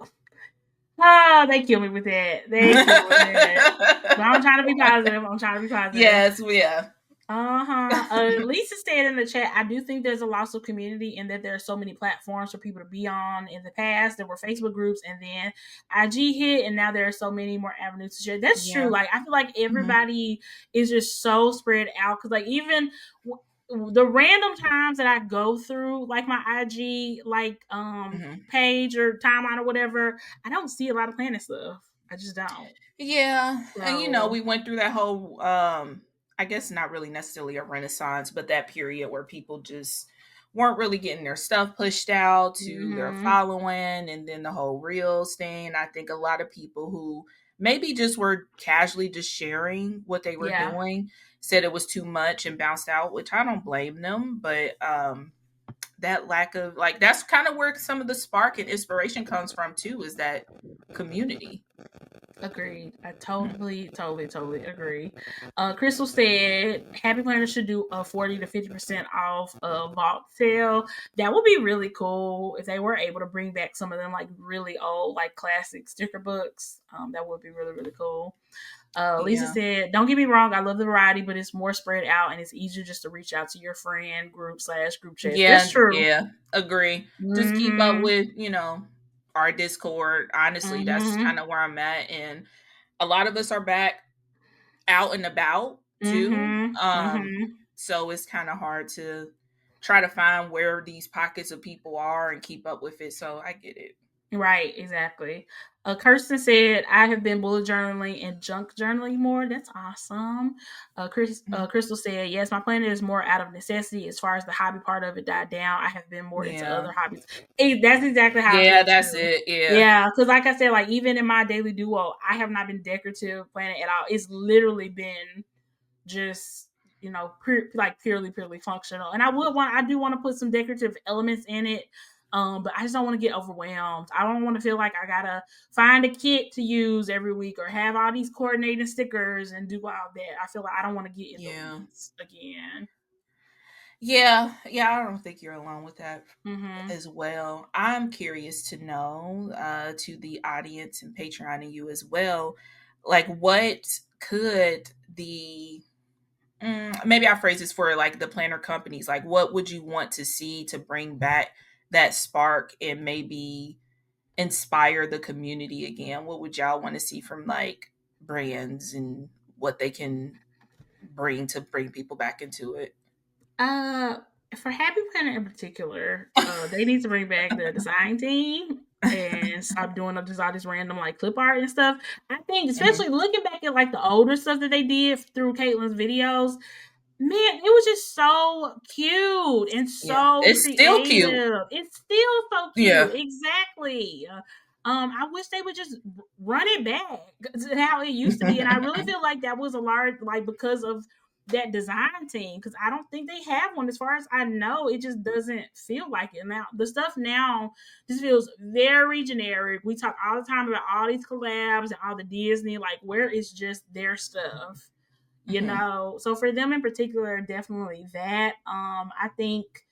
Oh, they kill me with that. They kill me with that. But I'm trying to be positive. I'm trying to be positive. Yes, yeah. Uh-huh. Lisa said in the chat, I do think there's a loss of community and that there are so many platforms for people to be on. In the past, there were Facebook groups and then IG hit, and now there are so many more avenues to share. That's true. Yeah. Like, I feel like Mm-hmm. everybody is just so spread out. Because, like, even the random times that I go through, like, my IG, like, Mm-hmm. page or timeline or whatever, I don't see a lot of planning stuff. I just don't. Yeah, and So we went through that whole I guess not really necessarily a renaissance, but that period where people just weren't really getting their stuff pushed out to their mhm. following, and then the whole reels thing. I think a lot of people who maybe just were casually just sharing what they were Yeah, doing said it was too much and bounced out, which I don't blame them, but that lack of, like, that's kind of where some of the spark and inspiration comes from too, is that community. agreed. I Mhm. totally agree. Crystal said Happy Planner should do a 40 to 50% off vault sale. That would be really cool if they were able to bring back some of them like really old, like classic sticker books. That would be really, really cool. Lisa Yeah. said, "Don't get me wrong, I love the variety, but it's more spread out and it's easier just to reach out to your friend group slash group chats." That's Yeah, true. yeah, agree. Just keep up Mm-hmm. with, our Discord. Honestly, that's kind Mm-hmm. of where I'm at. And a lot of us are back out and about too. Mm-hmm. Mm-hmm. So it's kind of hard to try to find where these pockets of people are and keep up with it. So I get it. Right, exactly. Kirsten said, "I have been bullet journaling and junk journaling more. That's awesome." Mhm. Crystal said, "Yes, my plan is more out of necessity. As far as the hobby part of it died down, I have been more into Yeah. other hobbies." That's exactly how I Yeah, feel that's too. it. Yeah. Yeah, because like I said, like even in my daily duo, I have not been decorative planning at all. It's literally been just like purely functional. And I do want to put some decorative elements in it, but I just don't want to get overwhelmed. I don't want to feel like I gotta find a kit to use every week or have all these coordinating stickers and do all that. I feel like I don't want to get in the Yeah. weeds again. Yeah. Yeah. I don't think you're alone with that Mm-hmm. as well. I'm curious to know, to the audience and Patreoning you as well, like what could the maybe I phrase this for like the planner companies, like what would you want to see to bring back that spark and maybe inspire the community again? What would y'all want to see from like brands and what they can bring to bring people back into it? Uh, for Happy Planner in particular, they need to bring back the design team and stop doing just all this random like clip art and stuff. I think, Mhm. especially looking back at like the older stuff that they did through Caitlin's videos, man, it was just so cute and Yeah, so it's still cute. creative. It's still so cute. Yeah. Exactly. I wish they would just run it back to how it used to be. And I really feel like that was a large, like, because of that design team, because I don't think they have one. As far as I know, it just doesn't feel like it. Now, the stuff now just feels very generic. We talk all the time about all these collabs and all the Disney, like, where is just their stuff? Mhm. So for them in particular, definitely that. I think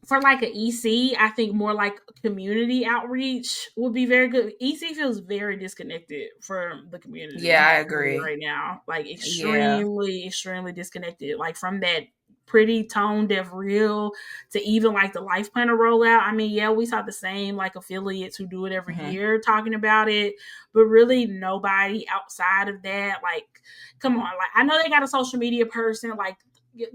for like an EC, I think more like community outreach would be very good. EC feels very disconnected from the Yeah, community I for me agree. right now. Like Yeah. extremely disconnected. Like from that pretty tone deaf reel to even like the life planner rollout. I mean, yeah, we saw the same like affiliates who do it every Mhm. year talking about it, but really nobody outside of that. Like, come on, like I know they got a social media person, like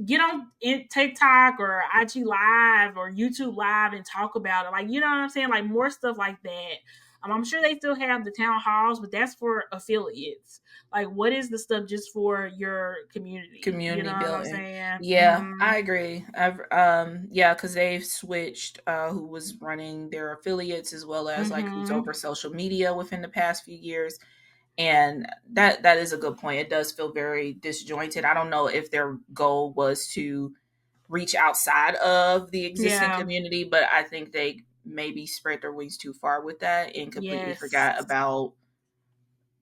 get on TikTok or IG Live or YouTube Live and talk about it. Like, you know what I'm saying? Like more stuff like that. I'm sure they still have the town halls, but that's for affiliates. Like, what is the stuff just for your community? You know Community what I'm building. saying? Yeah, Mm-hmm. I agree. I've yeah, because they've switched who was running their affiliates as well as like who's Mm-hmm. over social media within the past few years. And that is a good point. It does feel very disjointed. I don't know if their goal was to reach outside of the existing Yeah. community, but I think they maybe spread their wings too far with that and completely Yes. forgot about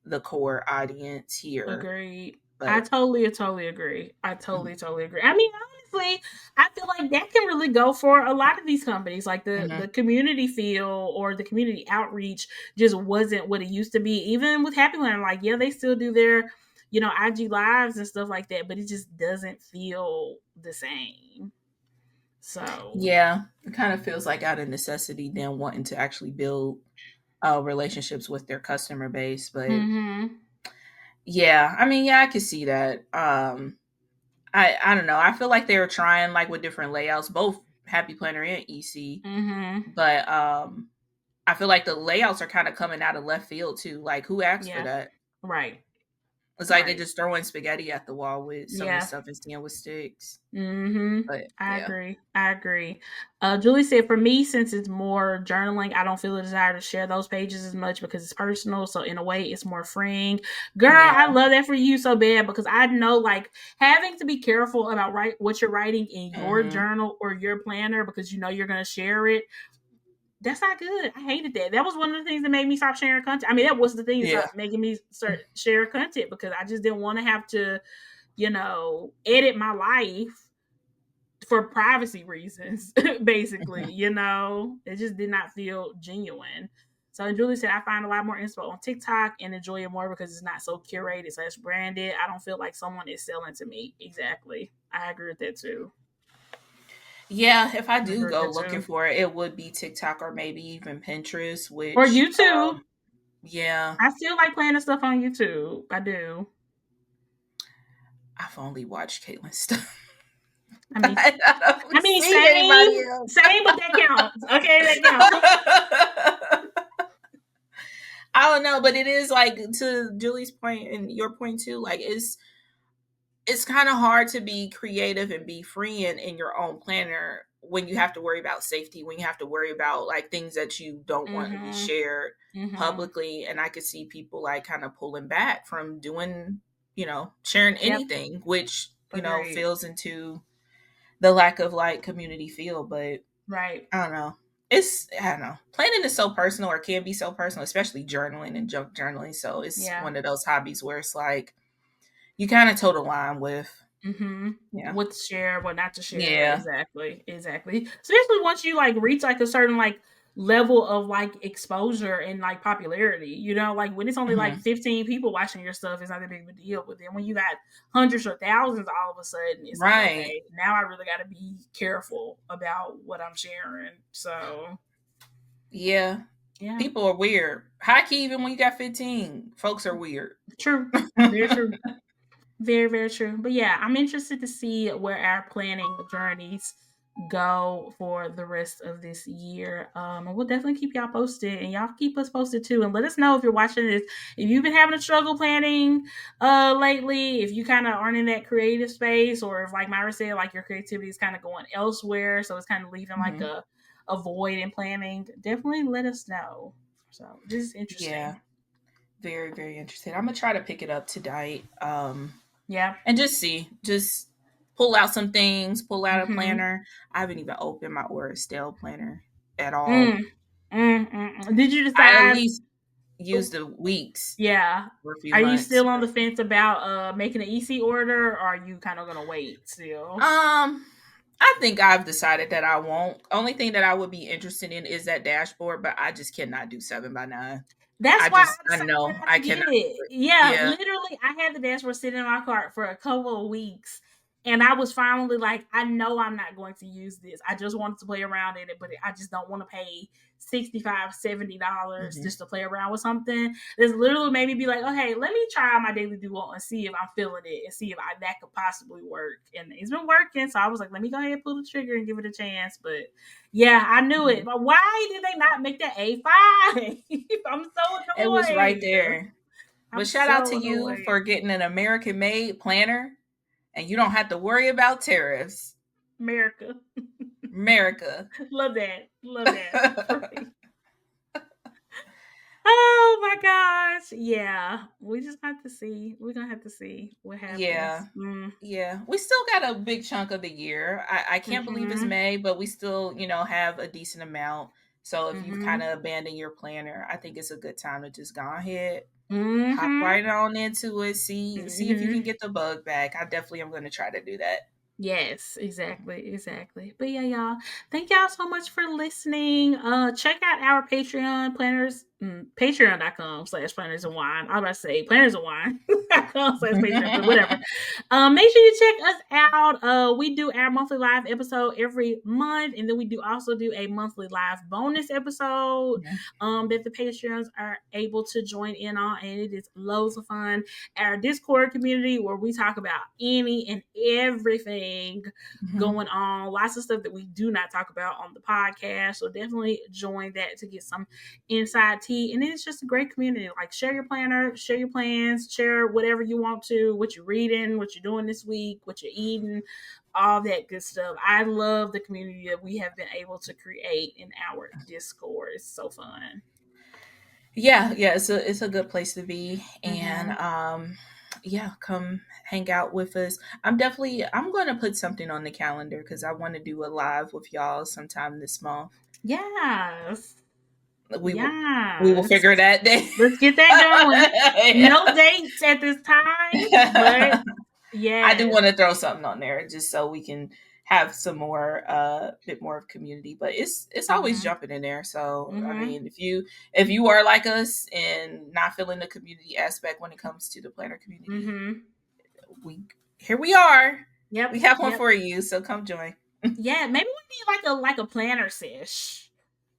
the core audience here. Agreed. I But totally agree. I mhm, totally agree. I mean, honestly, I feel like that can really go for a lot of these companies. Like the mhm. community feel or the community outreach just wasn't what it used to be. Even with Happy Land, like yeah, they still do their IG lives and stuff like that, but it just doesn't feel the same. So, Yeah, it kind of feels like out of necessity, them wanting to actually build relationships with their customer base. But mm-hmm, yeah, I mean, yeah, I can see that. I don't know. I feel like they were trying like with different layouts, both Happy Planner and EC, mm-hmm, but I feel like the layouts are kind of coming out of left field too. Like, who asked for Yeah. that? Right. It's like they Right. just throwing spaghetti at the wall with some of the Yeah. stuff and seeing what sticks. Mhm. But I yeah, agree. I agree. Julie said, for me, since it's more journaling, I don't feel a desire to share those pages as much because it's personal. So in a way, it's more freeing. Girl, yeah, I love that for you so bad because I know like having to be careful about what you're writing in your hmm journal or your planner because you know you're gonna share it. That's not good. I hated that. That was one of the things that made me stop sharing content. I mean, that was the thing that yeah, started making me start share content because I just didn't want to have to, edit my life for privacy reasons, basically, it just did not feel genuine. So Julie said, I find a lot more info on TikTok and enjoy it more because it's not so curated / branded. I don't feel like someone is selling to me. Exactly. I agree with that too. yeah. If I I do agree with go that looking too. for it, it would be TikTok or maybe even Pinterest. Or Which, YouTube. yeah, I still like playing the stuff on YouTube. I do. I've only watched Caitlyn's stuff. I mean, I don't I mean, see anybody same, else. same, but that counts. Okay, that counts. I don't know, but it is like, to Julie's point and your point too. Like, it's kind of hard to be creative and be free in your own planner when you have to worry about safety, when you have to worry about like things that you don't want to be Mhm. shared Mhm. publicly. And I could see people like kind of pulling back from doing, sharing Yep. anything, which, Agreed. feels into the lack of like community feel. But Right. I don't know. I don't know. Planning is so personal, or can be so personal, especially journaling and junk journaling. So it's Yeah. one of those hobbies where it's like you kind of toe the line with, yeah. What to share, what not to share. Yeah. Exactly. Exactly. Especially once you like reach like a certain like level of like exposure and like popularity. Like when it's only like hmm 15 people watching your stuff, it's not that big of a deal. But then when you got hundreds or thousands all of a sudden, it's like, Right. okay, now I really gotta be careful about what I'm sharing. So Yeah. yeah. People are weird. High key, even when you got 15, folks are weird. True. Very true. Very, very true. But yeah, I'm interested to see where our planning journeys go for the rest of this year. And we'll definitely keep y'all posted, and y'all keep us posted too. And let us know if you're watching this, if you've been having a struggle planning lately, if you kind of aren't in that creative space, or if like Myra said, like your creativity is kind of going elsewhere, so it's kind of leaving like hmm a void in planning. Definitely let us know. So this is Yeah. interesting. Very, very interesting. I'm gonna try to pick it up tonight. Yeah. And just pull out some things, pull out a Mm-hmm. planner. I haven't even opened my Aura Stale planner at all. Mm. Did you I at decide? least used the weeks Yeah. for a few Are you months. still on the fence about making an EC order, or are you kind of gonna wait still? I think I've decided that I won't. Only thing that I would be interested in is that dashboard, but I just cannot do 7x9. That's why I I decided know not I to get cannot do it. it. Yeah, Yeah. literally, I had the dashboard sitting in my cart for a couple of weeks, and I was finally like, I know I'm not going to use this. I just wanted to play around in it, but I just don't want to pay $65, $70 hmm just to play around with something. This literally made me be like, okay, let me try my daily duo and see if I'm feeling it and see if that could possibly work. And it's been working, so I was like, let me go ahead and pull the trigger and give it a chance. But yeah, I knew it. But why did they not make that A5? I'm It was so right annoyed. there. I'm But shout out to so you annoyed. for getting an American made planner, and you don't have to worry about tariffs. America. America. Love that. Love that. For me. Oh my gosh. Yeah. We just have to see. We're gonna have to see what Yeah. happens. Mm. Yeah. We still got a big chunk of the year. I can't believe it's Mm-hmm. May, but we still, have a decent amount. So if you've kind Mm-hmm. of abandoned your planner, I think it's a good time to just go ahead, hop Mm-hmm. right on into it, see if you can Mm-hmm. get the bug back. I definitely am going to try to do that. Yes, exactly, exactly. But yeah, y'all, thank y'all so much for listening. Check out our Patreon planners. Patreon.com/planners and wine. I was about to say planners and wine.com/Patreon, but whatever. Make sure you check us out. We do our monthly live episode every month, and then we do also do a monthly live bonus episode Yeah. that the Patreons are able to join in on, and it is loads of fun. Our Discord community where we talk about any and everything going on, lots of stuff that we do not talk about on the podcast. So definitely join that to get some inside tea. And it's just a great community. Like, share your planner, share your plans, share whatever you want to, what you're reading, what you're doing this week, what you're eating, all that good stuff. I love the community that we have been able to create in our Discord. It's so fun. Yeah, it's a good place to be. And yeah, come hang out with us. I'm going to put something on the calendar because I want to do a live with y'all sometime this month. Yes. We will figure that day. Let's get that going. Yeah. No dates at this time, but yeah, I do want to throw something on there just so we can have some more bit more of community. But it's always jumping in there. So I mean, if you are like us and not feeling the community aspect when it comes to the planner community, here we are. Yep, we have one for you. So come join. Yeah, maybe we need like a planner sesh,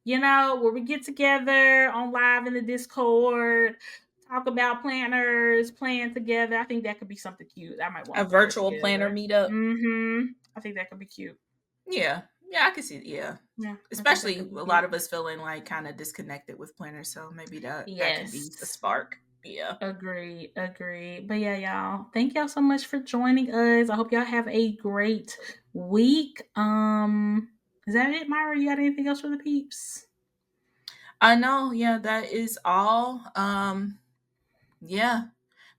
where we get together on live in the Discord, talk about planners, plan together. I think that could be something cute. I might want a virtual planner meetup. I think that could be cute. Yeah, I can see it. Yeah. Especially a lot of us feeling like kind of disconnected with planners, so maybe that could be the spark. Yeah. Agreed. But yeah, y'all, thank y'all so much for joining us. I hope y'all have a great week. Is that it, Myra? You got anything else for the peeps? No, yeah, that is all. Yeah.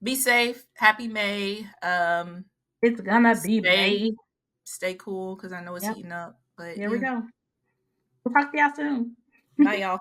Be safe. Happy May. It's gonna be May. Stay cool because I know it's heating up. But here we go. We'll talk to y'all soon. Bye, y'all.